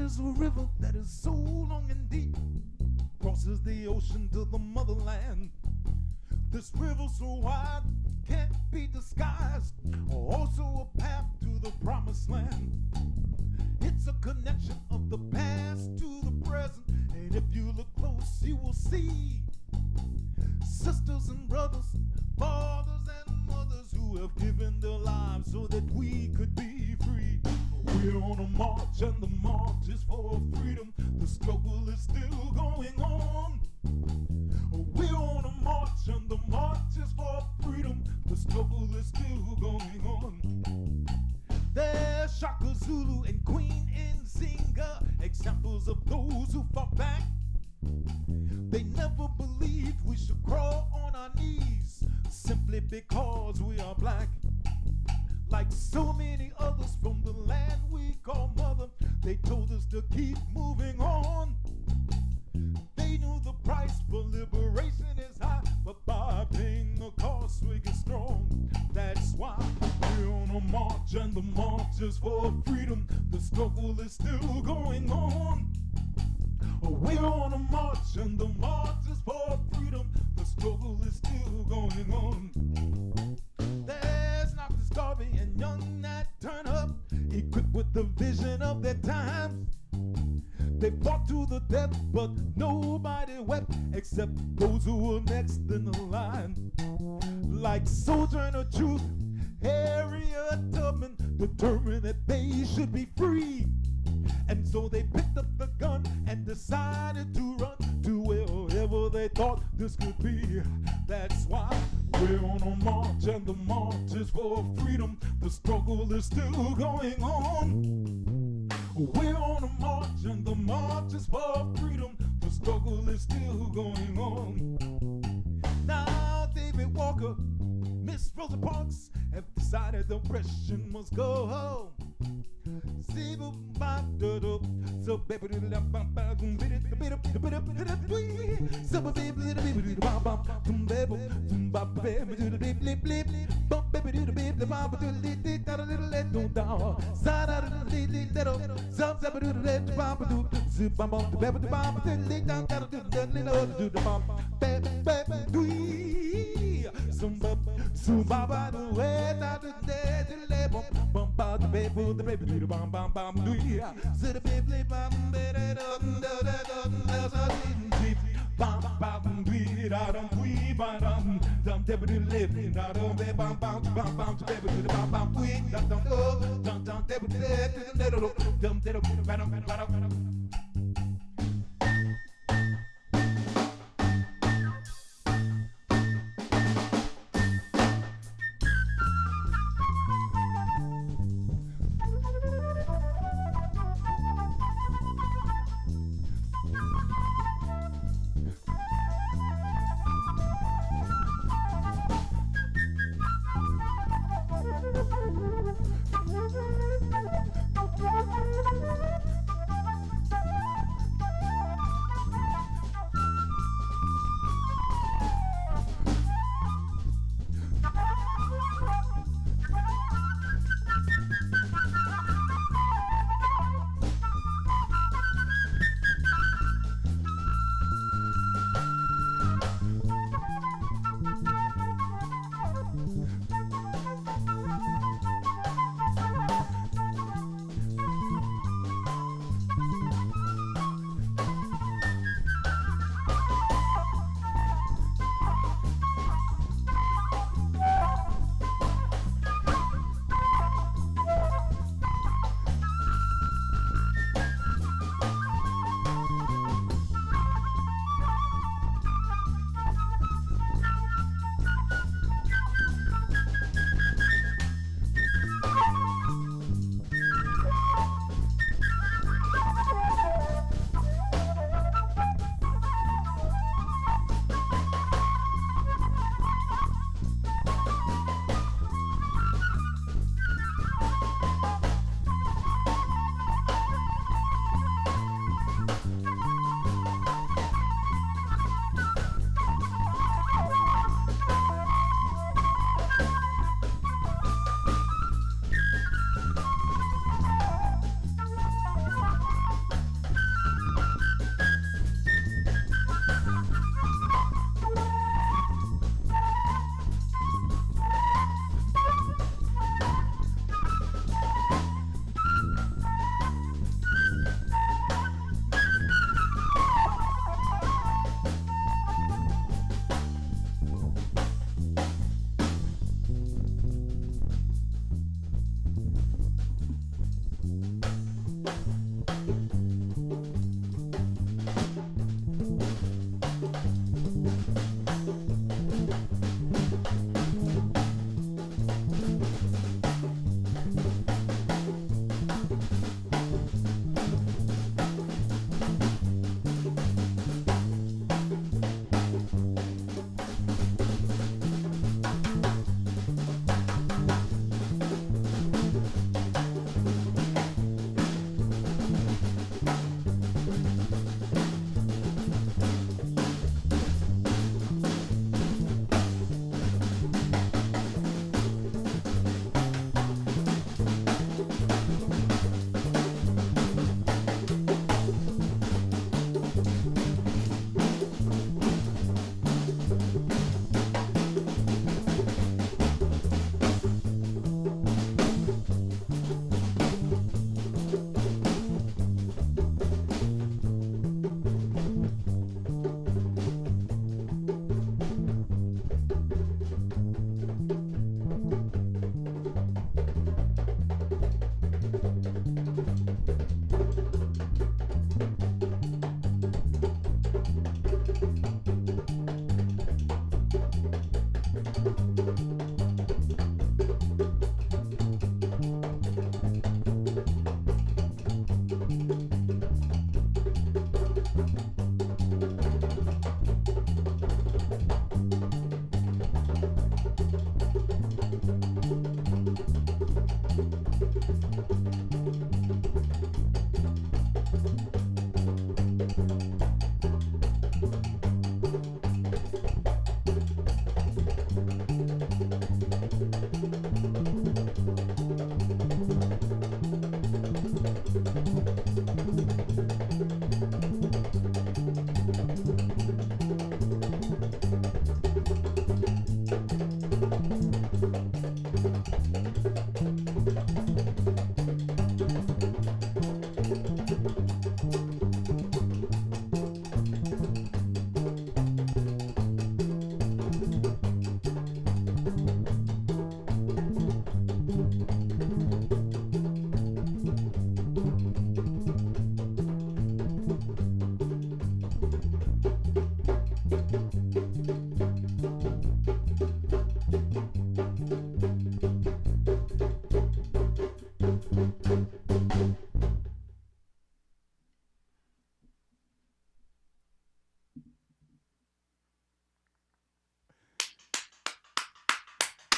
is a river that is so long and deep, crosses the ocean to the motherland. This river so wide can't be disguised, also a path to the promised land. It's a connection of the past to the present, and if you look close you will see sisters and brothers, fathers and mothers who have given their lives so that we could be free. We're on a march and the march is for freedom. The struggle is still going on. We're on a march and the march is for freedom. The struggle is still going on. There's Shaka Zulu and Queen Nzinga, examples of those who fought back. They never believed we should crawl on our knees simply because we are black. Like so many others from the land we call mother, they told us to keep moving on. They knew the price for liberation is high, but by paying the cost we get strong. That's why we're on a march and the march is for freedom. The struggle is still going on. We're on a march and the march is for freedom. The struggle is still going on. There's Knox Garvey and young Nat Turner, equipped with the vision of their time. They fought to the death, but nobody wept except those who were next in the line. Like Sojourner Truth, Harriet Tubman, determined that they should be free. And so they picked up the gun and decided to run to wherever they thought this could be. That's why we're on a march and the march is for freedom. The struggle is still going on. We're on a march and the march is for freedom. The struggle is still going on. Now David Walker, Miss Rosa Parks have decided the oppression must go home. So baby,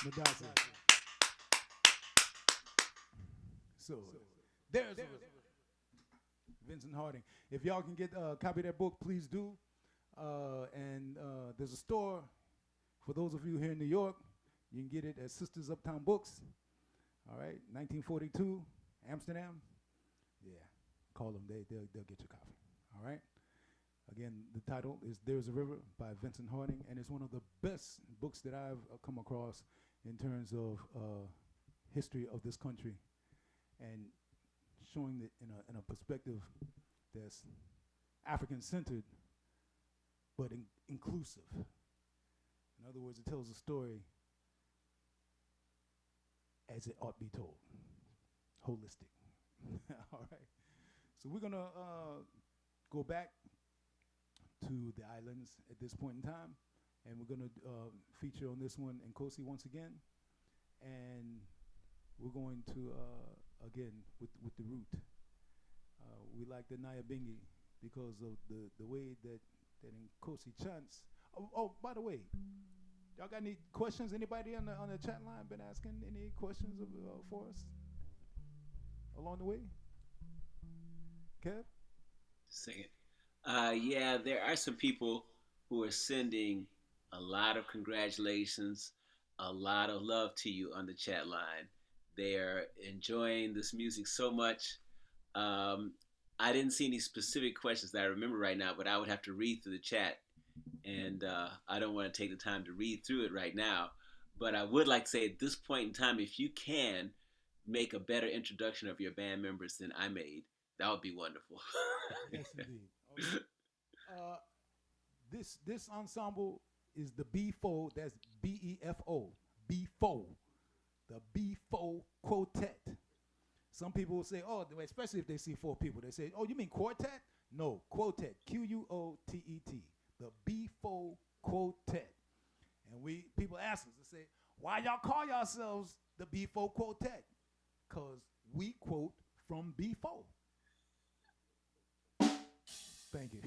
Madassa. So there's Vincent Harding. If y'all can get a copy of that book, please do. And there's a store for those of you here in New York. You can get it at Sisters Uptown Books. All right, 1942, Amsterdam. Yeah, call them. They'll get your copy. All right. Again, the title is "There's a River" by Vincent Harding, and it's one of the best books that I've come across in terms of history of this country, and showing it in a perspective that's African-centered, but inclusive. In other words, it tells a story as it ought to be told, holistic. All right. So we're gonna go back to the islands at this point in time, and we're gonna feature on this one Nkosi once again, and we're going to again with the root. We like the Nyabingi because of the way that Nkosi chants. Oh, by the way, y'all got any questions? Anybody on the chat line been asking any questions for us along the way? Kev?
Sing it. Yeah, there are some people who are sending a lot of congratulations, a lot of love to you on the chat line. They are enjoying this music so much. I didn't see any specific questions that I remember right now, but I would have to read through the chat, and I don't want to take the time to read through it right now. But I would like to say at this point in time, if you can make a better introduction of your band members than I made, that would be wonderful.
Yes, indeed. Okay. This ensemble is the Befo. That's Befo. Befo. The Befo Quotet. Some people will say, oh, especially if they see 4 people, they say, oh, you mean quartet? No, Quotet. Quotet. The Befo Quotet. And people ask us, they say, why y'all call yourselves the Befo Quotet? Because we quote from Befo. Thank you.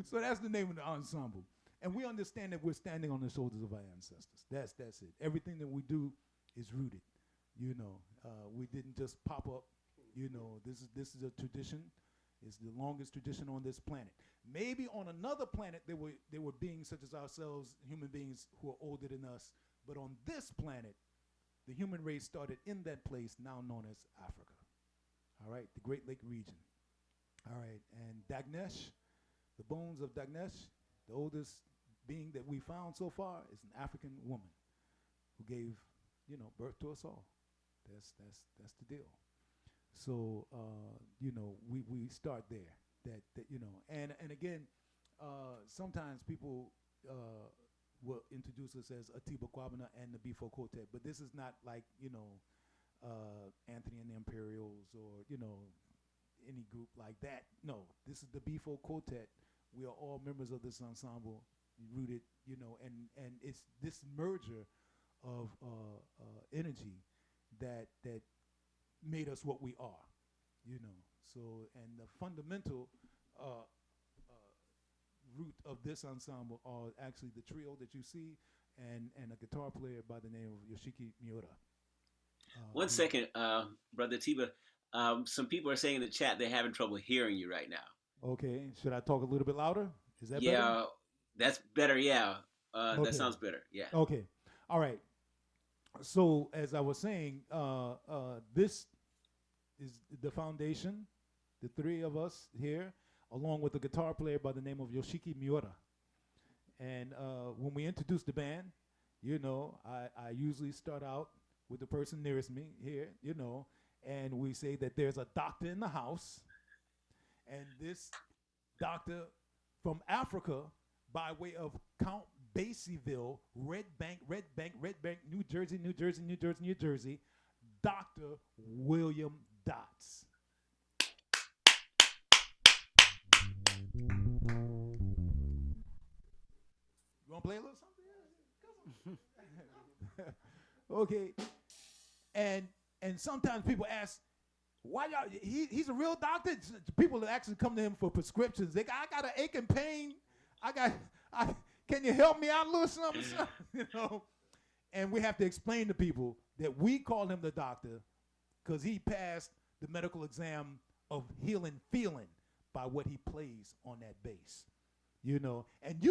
So that's the name of the ensemble. And we understand that we're standing on the shoulders of our ancestors. That's it. Everything that we do is rooted. You know, we didn't just pop up. You know, this is a tradition. It's the longest tradition on this planet. Maybe on another planet there were beings such as ourselves, human beings who are older than us. But on this planet, the human race started in that place now known as Africa. All right, the Great Lake region. All right, and Dagnesh, the bones of Dagnesh, the oldest being that we found so far, is an African woman who gave, birth to us all. That's the deal. So we start there. And again, sometimes people will introduce us as Atiba Kwabena and the Befo Quotet, but this is not like Anthony and the Imperials or any group like that. No, this is the Befo Quotet. We are all members of this ensemble, rooted, and it's this merger of energy that made us what we are, So, and the fundamental root of this ensemble are actually the trio that you see, and a guitar player by the name of Yoshiki Miura.
One second, Brother Tiba. Some people are saying in the chat they're having trouble hearing you right now.
Okay, should I talk a little bit louder? Is that better?
Yeah, that's better. Yeah,
Okay.
That sounds better. Yeah.
Okay, all right. So as I was saying, this is the foundation, the 3 of us here, along with a guitar player by the name of Yoshiki Miura. And when we introduce the band, I usually start out with the person nearest me here, and we say that there's a doctor in the house, and this doctor from Africa by way of Count Basierville, Red Bank, New Jersey, Dr. William Dotts. You want to play a little something? Okay. And sometimes people ask, why y'all, he's a real doctor? People actually come to him for prescriptions. I got an ache and pain. Can you help me out a little something? And we have to explain to people that we call him the doctor because he passed the medical exam of healing feeling by what he plays on that bass. And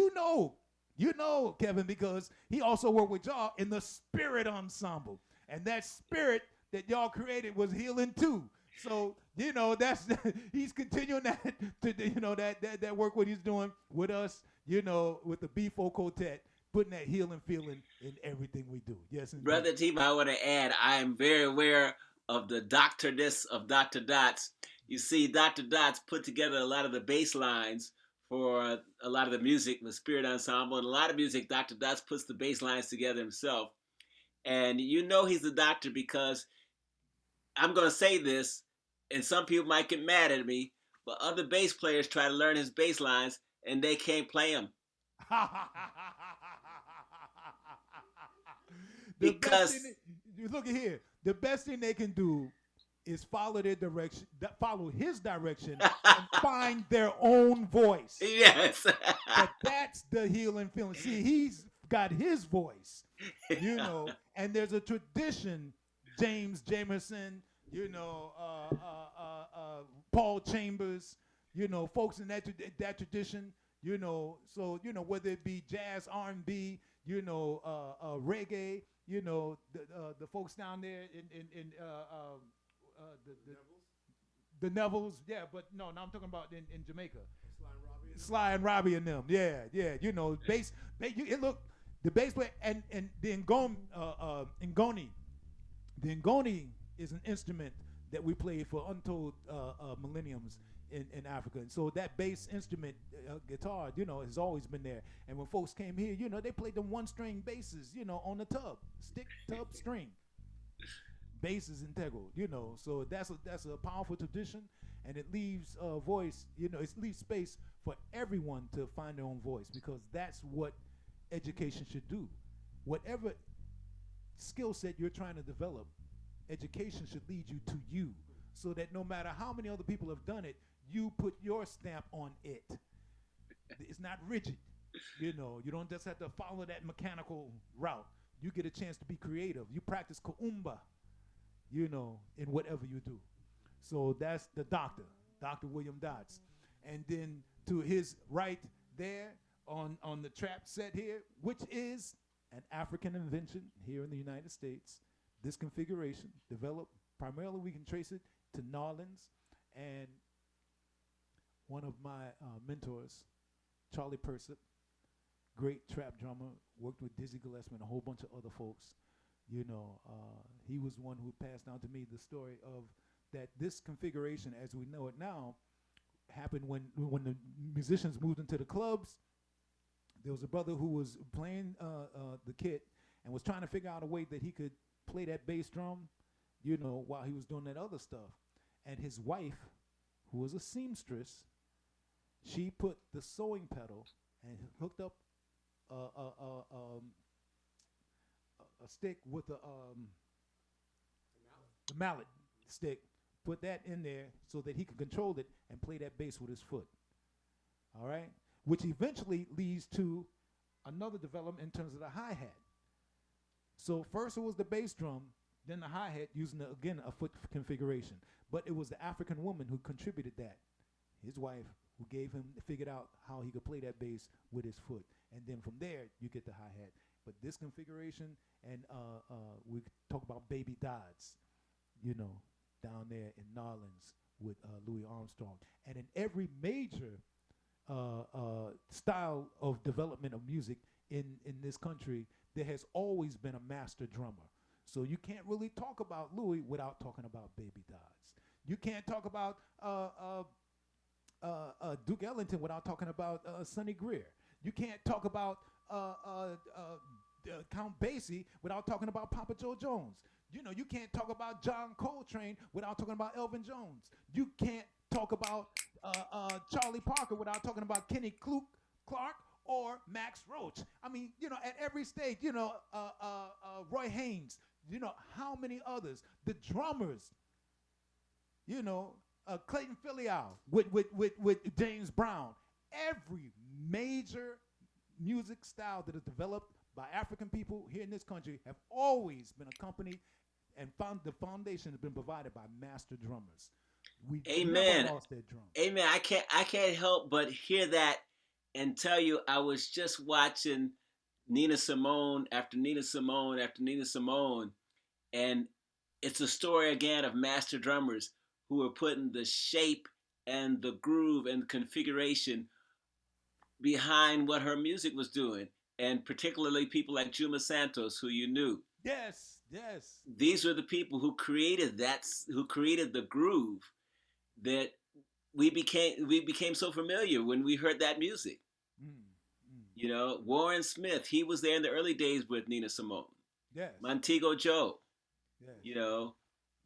Kevin, because he also worked with y'all in the Spirit Ensemble. And that spirit that y'all created was healing too. So, that's he's continuing that that work what he's doing with us, with the Befo Quotet, putting that healing feeling in everything we do. Yes, indeed.
Brother Atiba, I want to add, I am very aware of the doctorness of Dr. Dots. You see, Dr. Dots put together a lot of the bass lines for a lot of the music, the Spirit Ensemble, and a lot of music, Dr. Dots puts the bass lines together himself. And he's the doctor because I'm going to say this, and some people might get mad at me, but other bass players try to learn his bass lines, and they can't play them. Because
look at here, the best thing they can do is follow their direction, follow his direction, and find their own voice.
Yes.
But that's the healing feeling. See, he's got his voice, and there's a tradition. James Jamerson, Paul Chambers, folks in that tradition, so whether it be jazz, R&B, reggae, the folks down there in the Nevilles, yeah, but no, I'm talking about in Jamaica. Sly and Robbie and them, yeah, bass. The bass player and the Ngoni. The Ngoni is an instrument that we played for untold millenniums in Africa. And so that bass instrument, guitar, has always been there. And when folks came here, they played them one-string basses, on the stick tub string. Bass is integral, So that's a powerful tradition, and it leaves voice, it leaves space for everyone to find their own voice, because that's what education should do. Whatever skill set you're trying to develop, education should lead you to you, so that no matter how many other people have done it, you put your stamp on it. It's not rigid. You don't just have to follow that mechanical route. You get a chance to be creative. You practice kuumba, in whatever you do. So that's the doctor, Dr. William Dots. And then to his right there on the trap set here, which is an African invention here in the United States. This configuration developed primarily, we can trace it to New Orleans, and one of my mentors, Charlie Persip, great trap drummer, worked with Dizzy Gillespie and a whole bunch of other folks. He was one who passed down to me the story of that this configuration, as we know it now, happened when the musicians moved into the clubs. There was a brother who was playing the kit and was trying to figure out a way that he could play that bass drum, while he was doing that other stuff. And his wife, who was a seamstress, she put the sewing pedal and hooked up a stick with the mallet stick, put that in there so that he could control it and play that bass with his foot. All right? Which eventually leads to another development in terms of the hi-hat. So first it was the bass drum, then the hi-hat using, again, a foot configuration. But it was the African woman who contributed that, his wife, who figured out how he could play that bass with his foot. And then from there, you get the hi-hat. But this configuration, and we talk about Baby Dodds, down there in New Orleans with Louis Armstrong. And in every major style of development of music in this country, there has always been a master drummer. So you can't really talk about Louis without talking about Baby Dodds. You can't talk about Duke Ellington without talking about Sonny Greer. You can't talk about Count Basie without talking about Papa Joe Jones. You can't talk about John Coltrane without talking about Elvin Jones. You can't talk about Charlie Parker without talking about Kenny Clark or Max Roach. I mean, at every stage, Roy Haynes, how many others? The drummers, Clayton Filial with James Brown. Every major music style that is developed by African people here in this country have always been accompanied and found the foundation has been provided by master drummers. We never
Amen.
lost that drum.
Amen. I can't help but hear that and tell you I was just watching Nina Simone after Nina Simone after Nina Simone, and it's a story again of master drummers who are putting the shape and the groove and the configuration behind what her music was doing, and particularly people like Juma Santos, who you knew.
Yes, yes.
These were the people who created the groove that we became so familiar when we heard that music.
Mm, mm.
Warren Smith, he was there in the early days with Nina Simone.
Yes,
Montego Joe,
yes.
you know,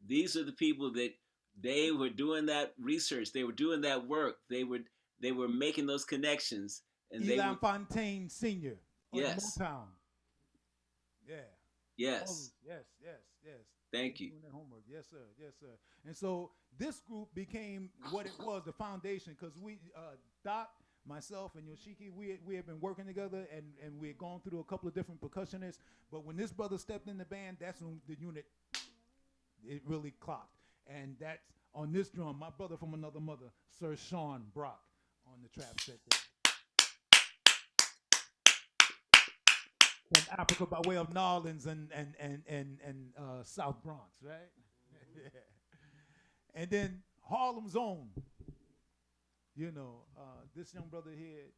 these are the people that they were doing that research, they were doing that work, they were making those connections, and they
Eli
were
Fontaine Sr. on
yes,
Motown. Yeah.
yes,
Yes, yes, yes.
thank
They're
you.
doing their homework. Yes, sir. Yes, sir. And so this group became what it was, the foundation, because Doc, myself, and Yoshiki, we had been working together, and we had gone through a couple of different percussionists. But when this brother stepped in the band, that's when the unit it really clocked. And that's on this drum, my brother from another mother, Sir Sean Brock, on the trap set there. From Africa by way of New Orleans and South Bronx, right? Yeah. And then Harlem's own, this young brother here,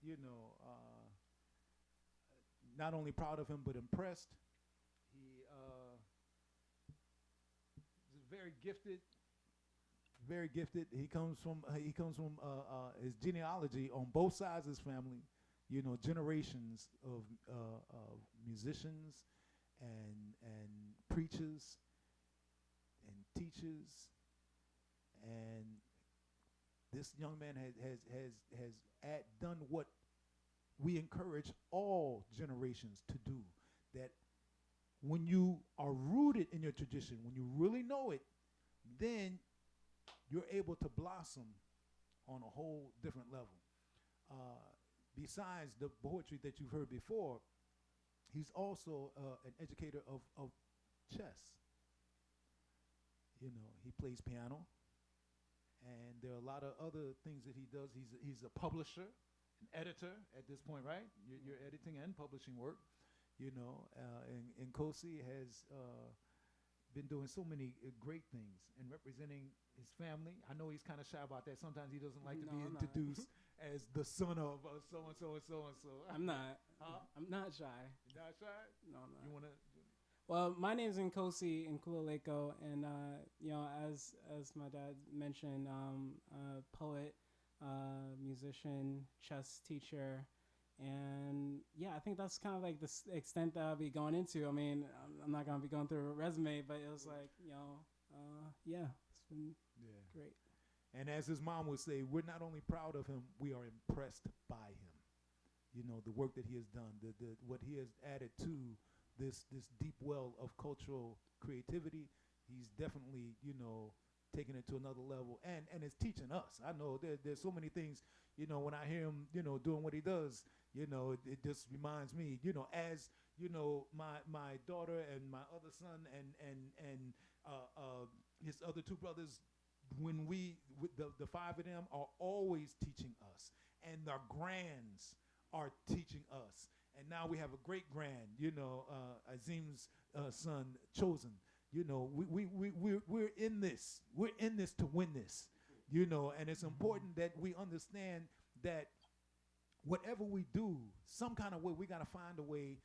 not only proud of him but impressed. He is very gifted, very gifted. He comes from his genealogy on both sides of his family. Generations of musicians and preachers and teachers, and this young man has done what we encourage all generations to do. That when you are rooted in your tradition, when you really know it, then you're able to blossom on a whole different level. Uh, Besides the poetry that you've heard before, he's also an educator of chess. He plays piano, and there are a lot of other things that he does. He's a publisher, an editor at this point, right? You're editing and publishing work, and Kosi has been doing so many great things and representing his family. I know he's kind of shy about that. Sometimes he doesn't like to be
I'm not.
introduced as the son of so and so and so and so.
I'm not.
Huh?
I'm not shy.
You're not shy?
No, I'm not.
You wanna?
Well, my name's Nkosi Nkulaleko, and as my dad mentioned, poet, musician, chess teacher, and yeah, I think that's kind of like the extent that I'll be going into. I mean, I'm not gonna be going through a resume, but it was like yeah, it's been
Yeah.
great.
And as his mom would say, we're not only proud of him, we are impressed by him. The work that he has done, the what he has added to this deep well of cultural creativity. He's definitely, taking it to another level, and it's teaching us. I know there's so many things, when I hear him, doing what he does, it just reminds me, as my daughter and my other son and his other two brothers, when we with the five of them are always teaching us, and our grands are teaching us, and now we have a great grand, Azim's son chosen. We're in this. We're in this to win this. And it's important that we understand that whatever we do, some kind of way, we got to find a way,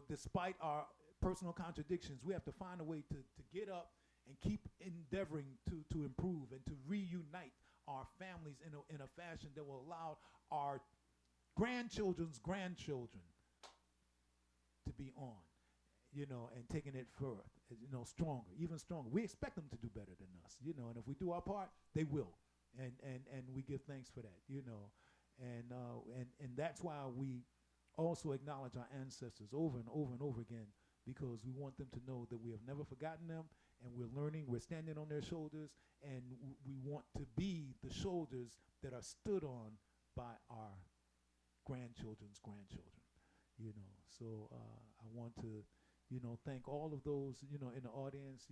despite our personal contradictions, we have to find a way to get up and keep endeavoring to improve and to reunite our families in a fashion that will allow our grandchildren's grandchildren to be on, and taking it further, stronger, even stronger. We expect them to do better than us, and if we do our part, they will, and we give thanks for that, and that's why we also acknowledge our ancestors over and over and over again, because we want them to know that we have never forgotten them, and we're learning, we're standing on their shoulders, and we want to be the shoulders that are stood on by our grandchildren's grandchildren. So I want to, thank all of those, in the audience,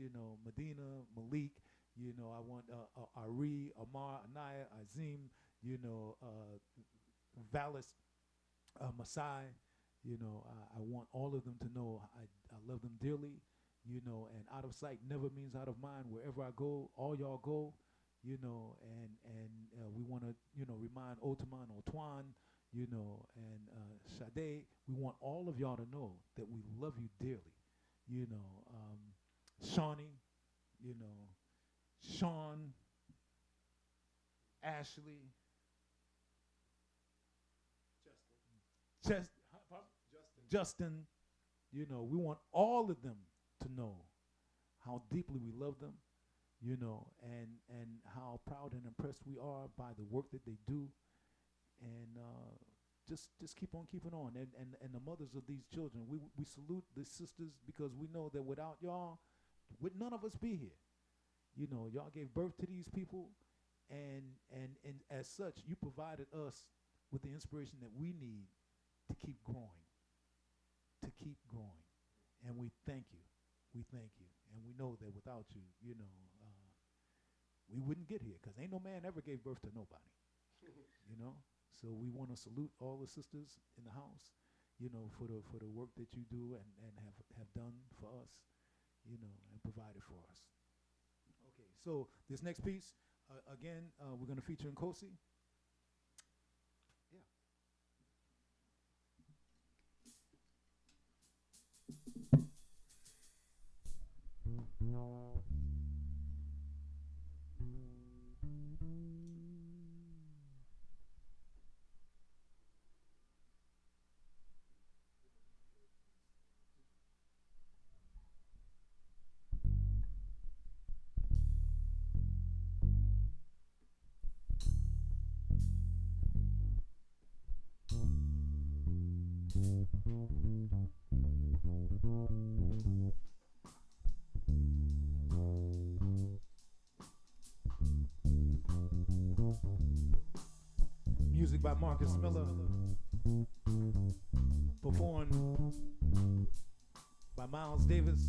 Medina, Malik, I want Ari, Amar, Anaya, Azim, Valis, Masai, I want all of them to know I love them dearly, and out of sight never means out of mind. Wherever I go, all y'all go, and we want to, remind Otaman, Otwan, and Sade. We want all of y'all to know that we love you dearly, Shawnee, Sean, Ashley, Chest, Justin, we want all of them to know how deeply we love them, and how proud and impressed we are by the work that they do, and just keep on keeping on. And the mothers of these children, we salute the sisters, because we know that without y'all, would none of us be here. Y'all gave birth to these people, and as such, you provided us with the inspiration that we need to keep growing, and we thank you. And we know that without you, we wouldn't get here, because ain't no man ever gave birth to nobody. So we want to salute all the sisters in the house, for the work that you do and have done for us, and provided for us. Okay, so this next piece, again, we're going to feature Nkosi. Yeah. Music by Marcus Miller, performed by Miles Davis.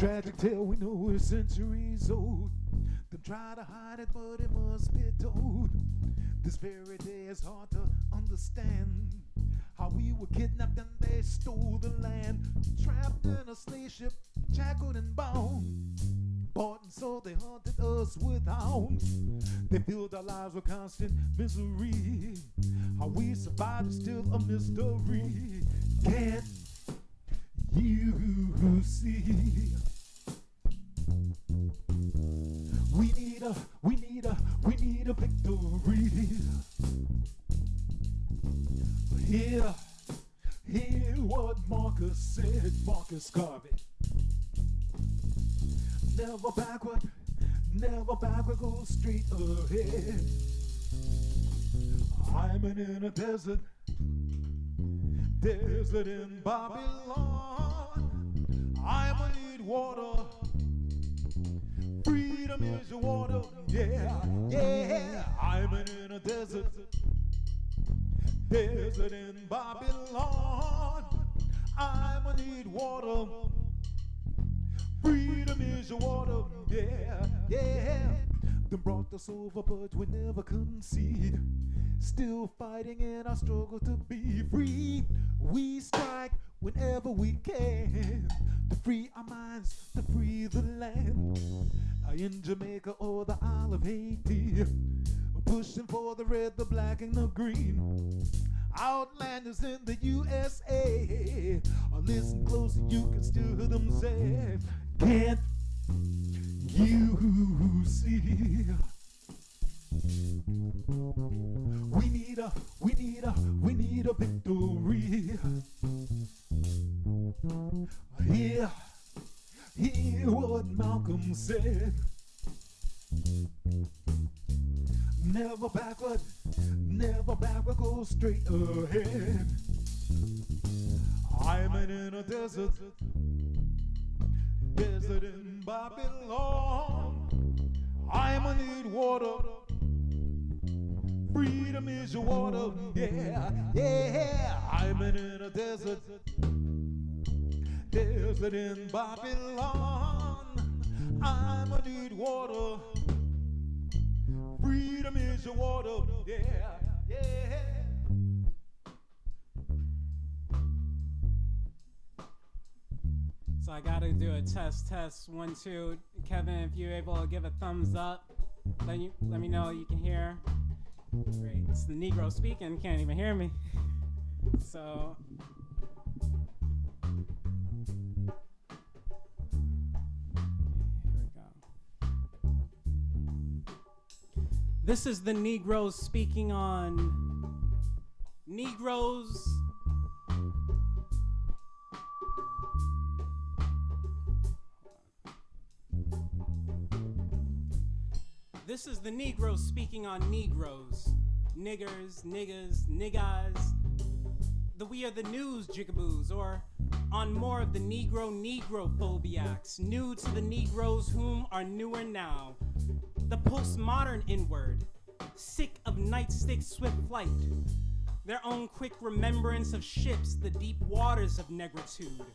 tragic tale we know is centuries old. Them try to hide it, but it must be told. This very day is hard to understand. How we were kidnapped and they stole the land. Trapped in a slave ship, shackled and bound. Bought and sold, they haunted us with hounds. They filled our lives with constant misery. How we survived is still a mystery. Can't you see? We need a victory. Hear what Marcus said, Marcus Garvey. Never backward, go straight ahead. I'm in a desert in Babylon. I'ma need water. Freedom is your water, yeah, yeah. I'm in a desert in Babylon. I'ma need water. Freedom is your water, yeah, yeah. Them brought us over, but we never concede. Still fighting in our struggle to be free. We strike whenever we can to free our minds, to free the land. In Jamaica or the Isle of Haiti, pushing for the red, the black, and the green. Outlanders in the USA, listen close, you can still hear them say, can't you see? We need a victory. Hear what Malcolm said. Never backward, go straight ahead. I'm in a desert in Babylon. I'ma need water. Freedom is your water, yeah, yeah. I'm in a desert in Babylon. I'ma need water. Freedom is your water, yeah, yeah.
So I gotta do a test, 1, 2. Kevin, if you're able to give a thumbs up, let me know you can hear. Great, it's the Negro speaking, can't even hear me. So here we go. This is the Negroes speaking on Negroes. This is the Negroes speaking on Negroes. Niggers, niggas, niggas. We are the news jigaboos, or on more of the Negrophobiacs, new to the Negroes whom are newer now. The postmodern inward, sick of nightstick swift flight. Their own quick remembrance of ships, the deep waters of negritude.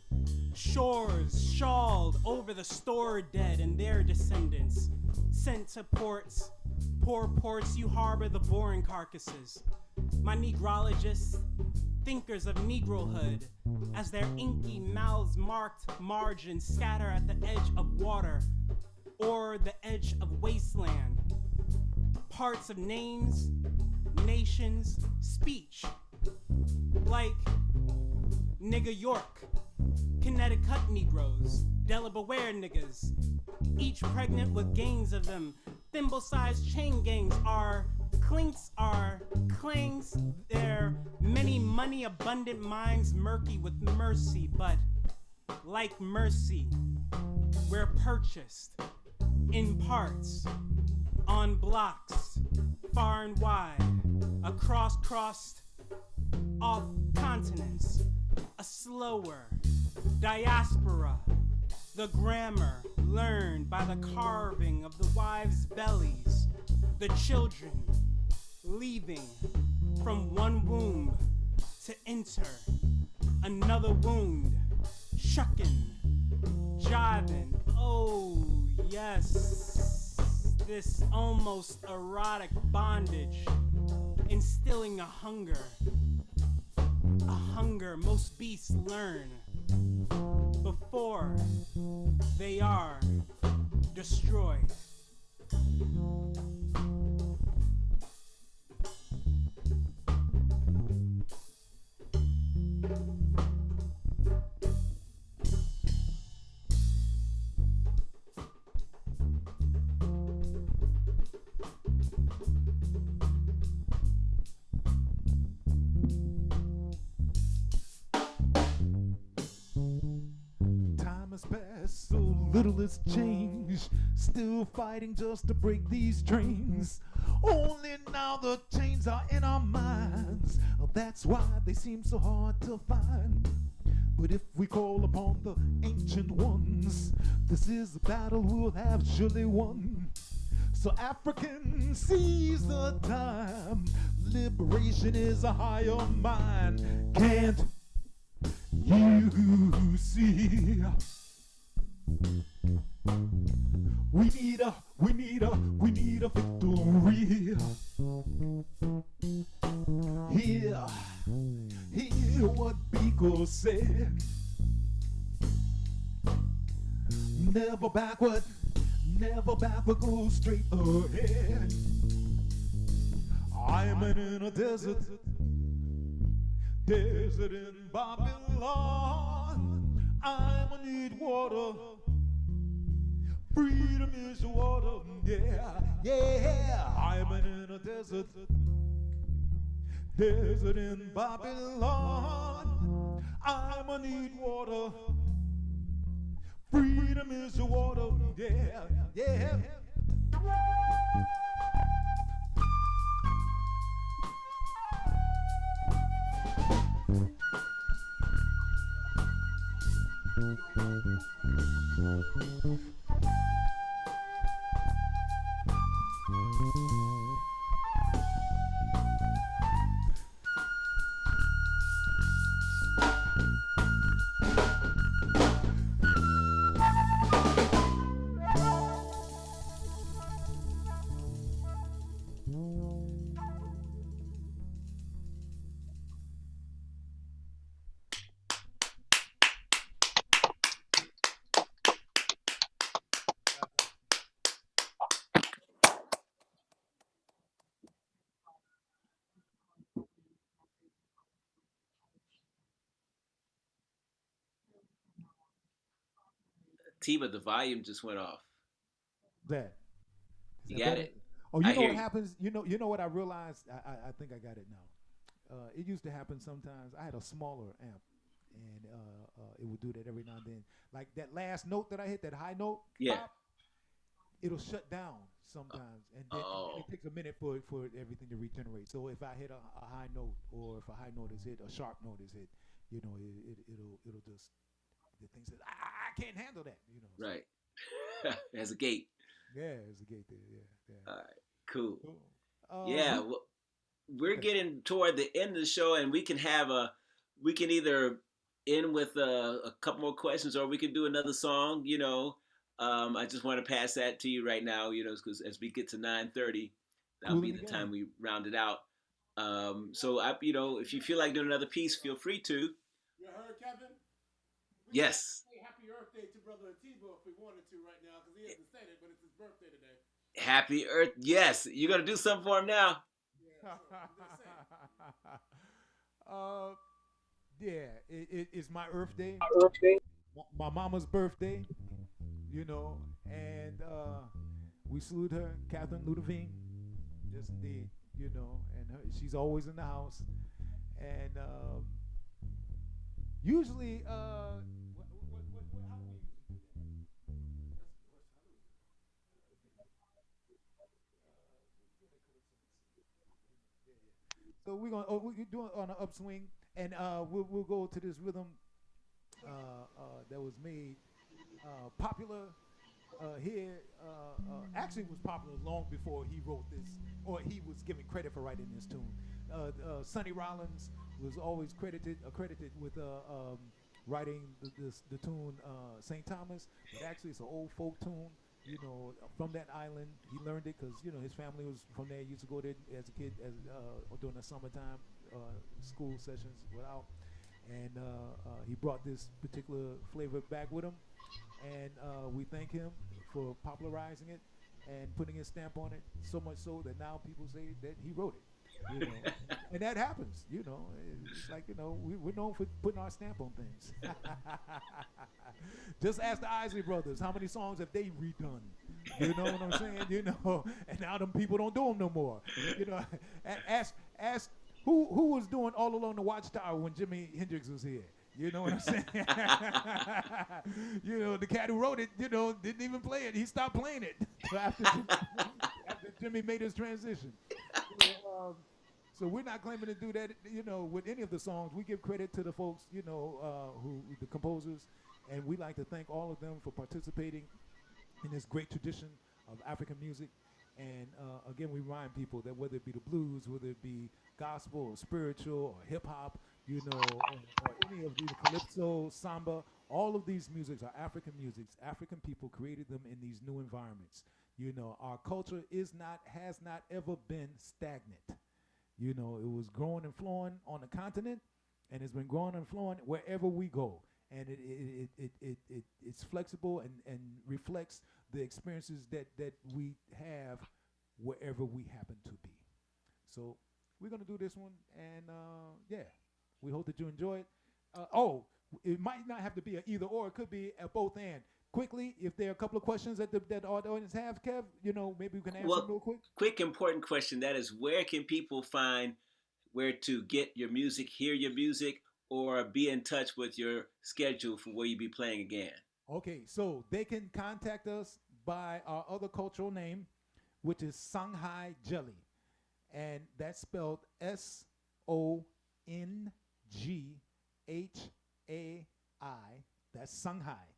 Shores shawled over the stored dead and their descendants. Sent to ports, poor ports, you harbor the boring carcasses. My negrologists, thinkers of negrohood, as their inky mouths marked margins scatter at the edge of water or the edge of wasteland. Parts of names, nations, speech, like Nigga York, Connecticut Negroes, Delaware niggas, each pregnant with gangs of them. Thimble-sized chain gangs are clinks, are clangs. Their many money-abundant minds murky with mercy, but like mercy, we're purchased in parts, on blocks, far and wide, across, crossed, off continents, a slower diaspora. The grammar learned by the carving of the wives' bellies, the children leaving from one womb to enter another wound, shucking, jiving, Oh, yes. This almost erotic bondage, instilling a hunger most beasts learn before they are destroyed.
Time has passed, so little has changed. Still fighting just to break these chains. Only now the chains are in our minds. That's why they seem so hard to find. But if we call upon the ancient ones, this is a battle we'll have surely won. So African, seize the time. Liberation is a higher mind. Can't you see? We need a victory. Hear what Biko said. Never backward, go straight ahead. I'm in a desert in Babylon. I'ma need water. Freedom is water. Yeah. I'm in a desert in Babylon. I'ma need water. Freedom is water. Yeah.
Atiba, the volume just went off.
That. Is
You
that
got
better?
it?
Oh,
I
you know
hear
what
you.
happens? You know what I realized? I think I got it now. It used to happen sometimes. I had a smaller amp, and it would do that every now and then. Like that last note that I hit, that high note,
Yeah.
pop, it'll shut down sometimes, and then
Oh.
it takes a minute for everything to regenerate. So if I hit a high note, or if a high note is hit, a sharp note is hit, it'll just the thing says I can't handle that. So,
Right. As a gate.
yeah, there's a gate there. Yeah.
All right. Cool.
Cool.
Yeah.
Who,
Well, we're
okay.
getting toward the end of the show, and we can either end with a couple more questions, or we can do another song. I just want to pass that to you right now. Because as we get to 9:30, that'll
Cool
be
in
the
the
time
game.
we round it out. If you feel like doing another piece, feel free to.
You heard, Kevin? We
Yes.
say happy Earth Day to Brother Atiba if we wanted to right now, because he hasn't said it, but it's his birthday today.
Happy Earth. Yes. You're gonna do something for him now.
Yeah, so I'm just saying.
uh, yeah, it's my Earth Day, my mama's birthday, and we salute her, Catherine Ludovine. Yes, indeed, and she's always in the house, and usually, how do we usually do that? So we're doing on an upswing, and we'll go to this rhythm that was made popular here. Actually, was popular long before he wrote this, or he was given credit for writing this tune. Sonny Rollins was always accredited with writing the tune St. Thomas, but actually it's an old folk tune. From that island, he learned it because his family was from there. He used to go there as a kid, as during the summertime school sessions without, and he brought this particular flavor back with him, and we thank him for popularizing it and putting his stamp on it. So much so that now people say that he wrote it. And that happens. It's like we're known for putting our stamp on things. Just ask the Isley Brothers, how many songs have they redone? You know what I'm saying? And now them people don't do them no more. Ask who was doing All Along the Watchtower when Jimi Hendrix was here. You know what I'm saying? The cat who wrote it, didn't even play it. He stopped playing it after Jimmy made his transition. So we're not claiming to do that, with any of the songs. We give credit to the folks, who the composers, and we like to thank all of them for participating in this great tradition of African music. And again, we remind people that whether it be the blues, whether it be gospel or spiritual or hip hop, or any of the calypso, samba, all of these musics are African musics. African people created them in these new environments. Our culture has not ever been stagnant. It was growing and flowing on the continent, and it's been growing and flowing wherever we go. And it's flexible and reflects the experiences that we have wherever we happen to be. So we're going to do this one, and we hope that you enjoy it. It might not have to be an either or. It could be a both and. Quickly, if there are a couple of questions that the audience have, Kev, maybe we can answer them real quick.
Quick, important question. That is, where can people find where to get your music, hear your music, or be in touch with your schedule for where you be playing again?
Okay, so they can contact us by our other cultural name, which is Songhai Jelly. And that's spelled SONGHAI. That's Songhai.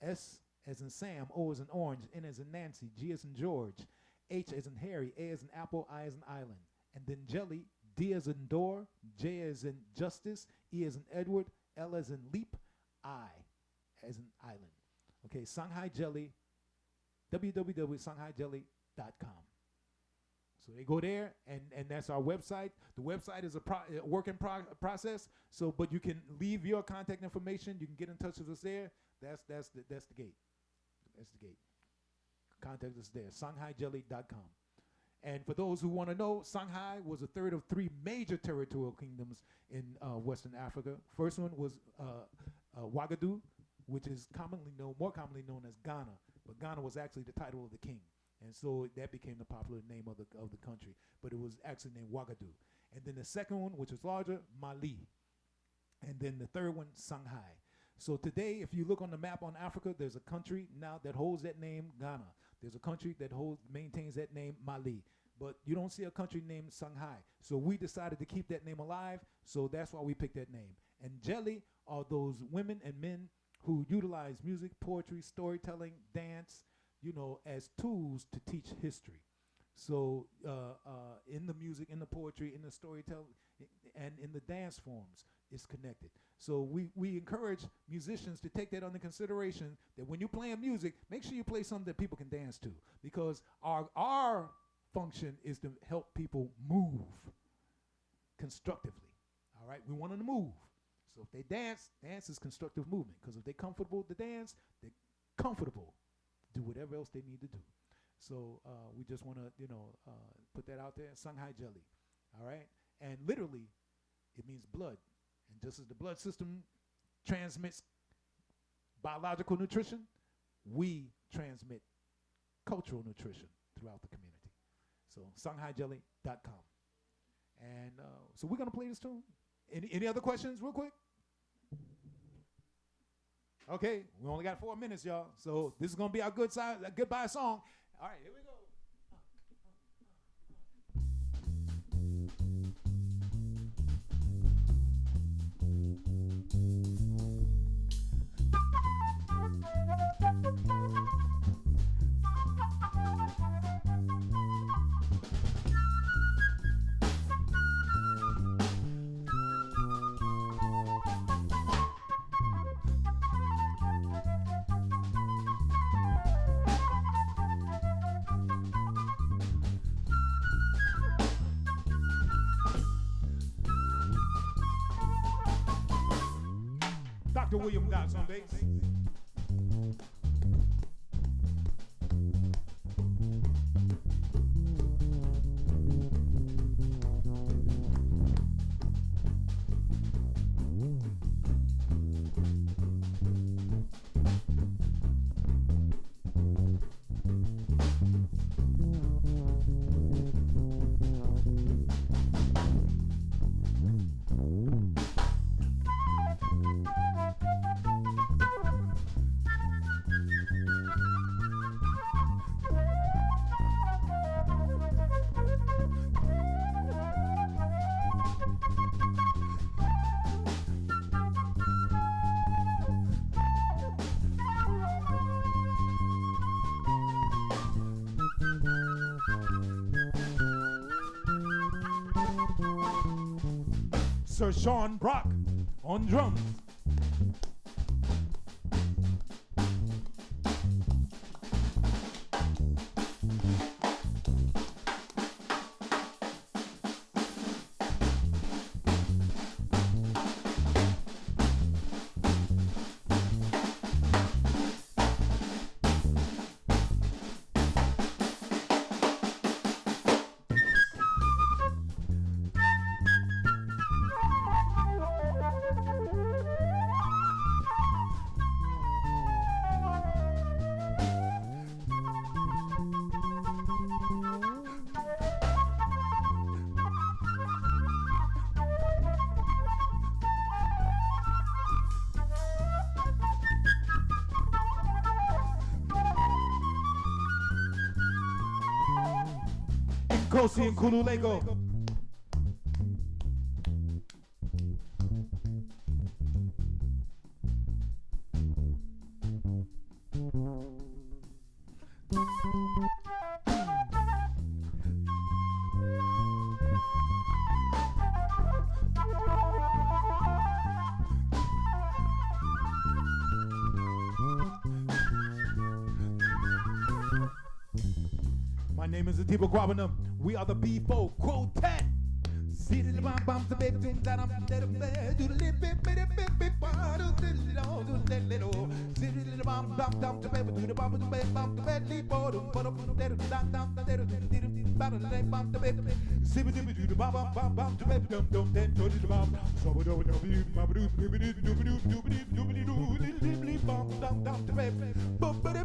S as in Sam, O as in orange, N as in Nancy, G as in George, H as in Harry, A as in apple, I as in island. And then Jelly, D as in door, J as in justice, E as in Edward, L as in leap, I as in island. Okay, Songhai Jelly, www.songhaijelly.com. So they go there, and that's our website. The website is a work in process. So, but you can leave your contact information. You can get in touch with us there. That's the gate. That's the gate. Contact us there. SonghaiJelly.com. And for those who want to know, Songhai was a third of three major territorial kingdoms in Western Africa. First one was Ouagadougou, which is more commonly known as Ghana. But Ghana was actually the title of the king. And so that became the popular name of the country. But it was actually named Ouagadougou. And then the second one, which was larger, Mali. And then the third one, Songhai. So today, if you look on the map on Africa, there's a country now that holds that name, Ghana. There's a country that maintains that name, Mali. But you don't see a country named Songhai. So we decided to keep that name alive, so that's why we picked that name. And Jelly are those women and men who utilize music, poetry, storytelling, dance, as tools to teach history. So in the music, in the poetry, in the storytelling, and in the dance forms, it's connected. So we encourage musicians to take that under consideration, that when you're playing music, make sure you play something that people can dance to, because our function is to help people move constructively. All right, we want them to move. So if they dance is constructive movement, because if they're comfortable to dance, they're comfortable to do whatever else they need to do. So we just want to, put that out there. Songhai Jelly, all right? And literally, it means blood. And just as the blood system transmits biological nutrition, we transmit cultural nutrition throughout the community. So songhaijelly.com. And so we're going to play this tune. Any other questions real quick? Okay, we only got 4 minutes, y'all. So this is going to be our goodbye song. All right, here we go. Dr. William Dots on bass. Sir Sean Brock on drums. Kosi and Kululego. My name is Atiba Kwabena. We are the Befo Quotet. See the bum bum the baby thing that I'm dead of bed. Do the little bit do the little see the little bum bum the baby do the bum the baby bum the bed leap or put up the down the battle the bum the baby see the do the bum the baby dum then to the bum so we do bum the baby but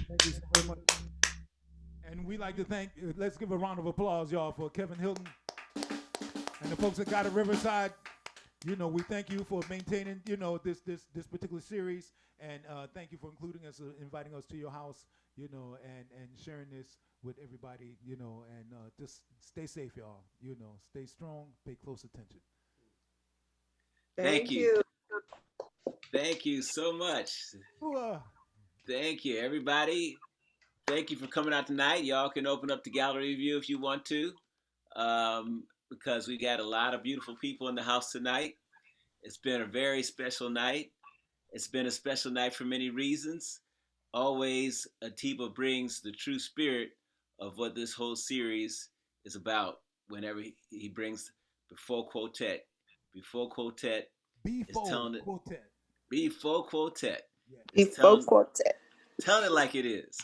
Thank you so very much. And we like to thank, let's give a round of applause, y'all, for Kevin Hilton and the folks that got at Riverside. You know, we thank you for maintaining, you know, this particular series, and thank you for including us, inviting us to your house, you know, and sharing this with everybody, you know, and just stay safe, y'all. You know, stay strong, pay close attention.
Thank you. Thank you so much.
Ooh,
Thank you, everybody. Thank you for coming out tonight. Y'all can open up the gallery view if you want to. because we got a lot of beautiful people in the house tonight. It's been a very special night. It's been a special night for many reasons. Always, Atiba brings the true spirit of what this whole series is about whenever he brings Befo Quotet. Befo Quotet is
Befo
telling it.
Quotet.
Befo Quotet is
Befo Quotet.
telling it like it is.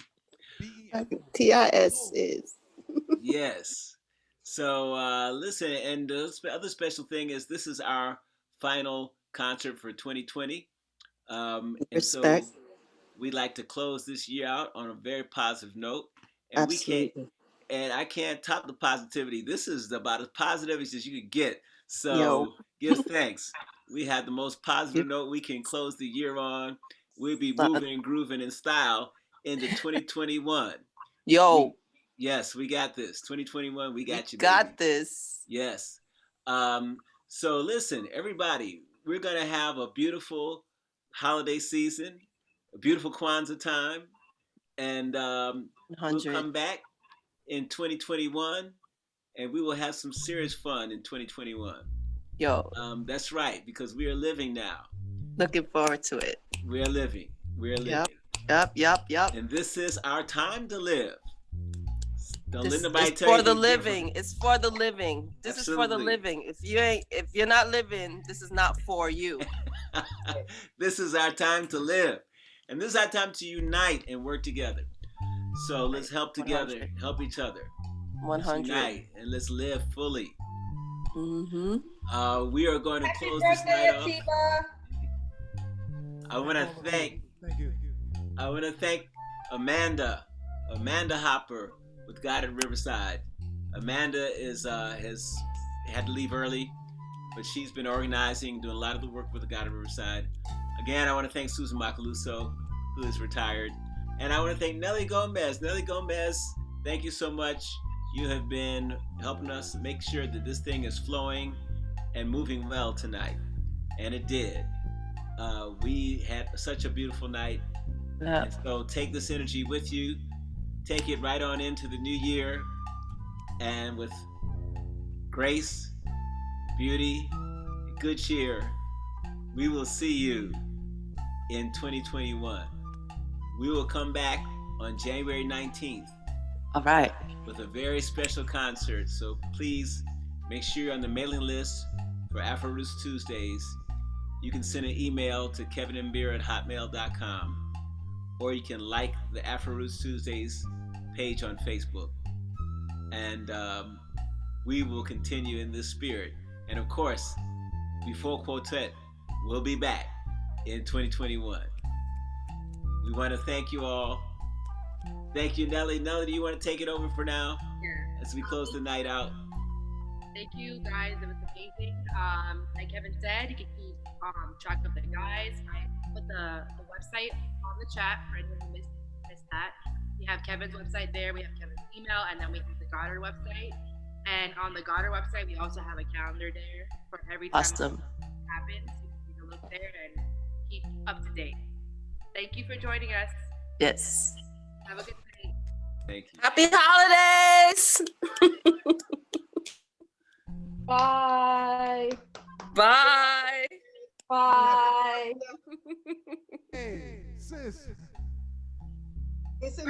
TIS is.
Yes. So listen, and the other special thing is this is our final concert for 2020. And so
Respect.
we like to close this year out on a very positive note. And we can't,
Absolutely.
and I can't top the positivity. This is about as positive as you could get.
Yo.
So give thanks. We had the most positive
You
note we can close the year on. We'll be
son.
moving and grooving in style into 2021.
Yo.
Yes, we got this. 2021, we got you,
Got
baby.
this.
Yes. So listen, everybody, we're gonna have a beautiful holiday season, a beautiful Kwanzaa time, and we'll
100.
come back in 2021, and we will have some serious fun in 2021.
Yo.
That's right, because we are living now.
Looking forward to it.
We are living. We are living.
Yep.
And this is our time to live. Don't
This
let nobody
is
tell you
for the
to
living. It's for the living. This is for the
Absolutely.
living. If you're not living, this is not for you.
This is our time to live. And this is our time to unite and work together. So let's help together,
100.
help each other. Let's
100.
unite and let's live fully.
Mm-hmm.
We are going to
Happy
close this
birthday,
night off.
Atiba.
I want to thank Amanda Hopper with God at Riverside. Amanda has had to leave early, but she's been organizing, doing a lot of the work with the God at Riverside. Again, I want to thank Susan Macaluso, who is retired. And I want to thank Nelly Gomez. Nelly Gomez, thank you so much. You have been helping us make sure that this thing is flowing and moving well tonight. And it did. We had such a beautiful night.
Yeah.
And so take this energy with you. Take it right on into the new year. And with grace, beauty, good cheer, we will see you in 2021. We will come back on January 19th.
All right.
With a very special concert. So please make sure you're on the mailing list for AfroRoots Tuesdays. You can send an email to kevinandbeer@hotmail.com, or you can like the AfroRoots Tuesdays page on Facebook. And we will continue in this spirit. And of course, Befo Quotet will be back in 2021. We want to thank you all. Thank you, Nelly. Nelly, do you want to take it over for now as we close the night out?
Thank you, guys. It was amazing. Like Kevin said, you can keep track of the guys. I put the website on the chat for anyone who missed that. We have Kevin's website there. We have Kevin's email, and then we have the Goddard website. And on the Goddard website, we also have a calendar there for every time
Awesome.
it happens. You can look there and keep up to date. Thank you for joining us.
Yes.
Have a good night.
Thank you.
Happy holidays.
Bye.
Bye.
Bye.
Hey, sis.
It's a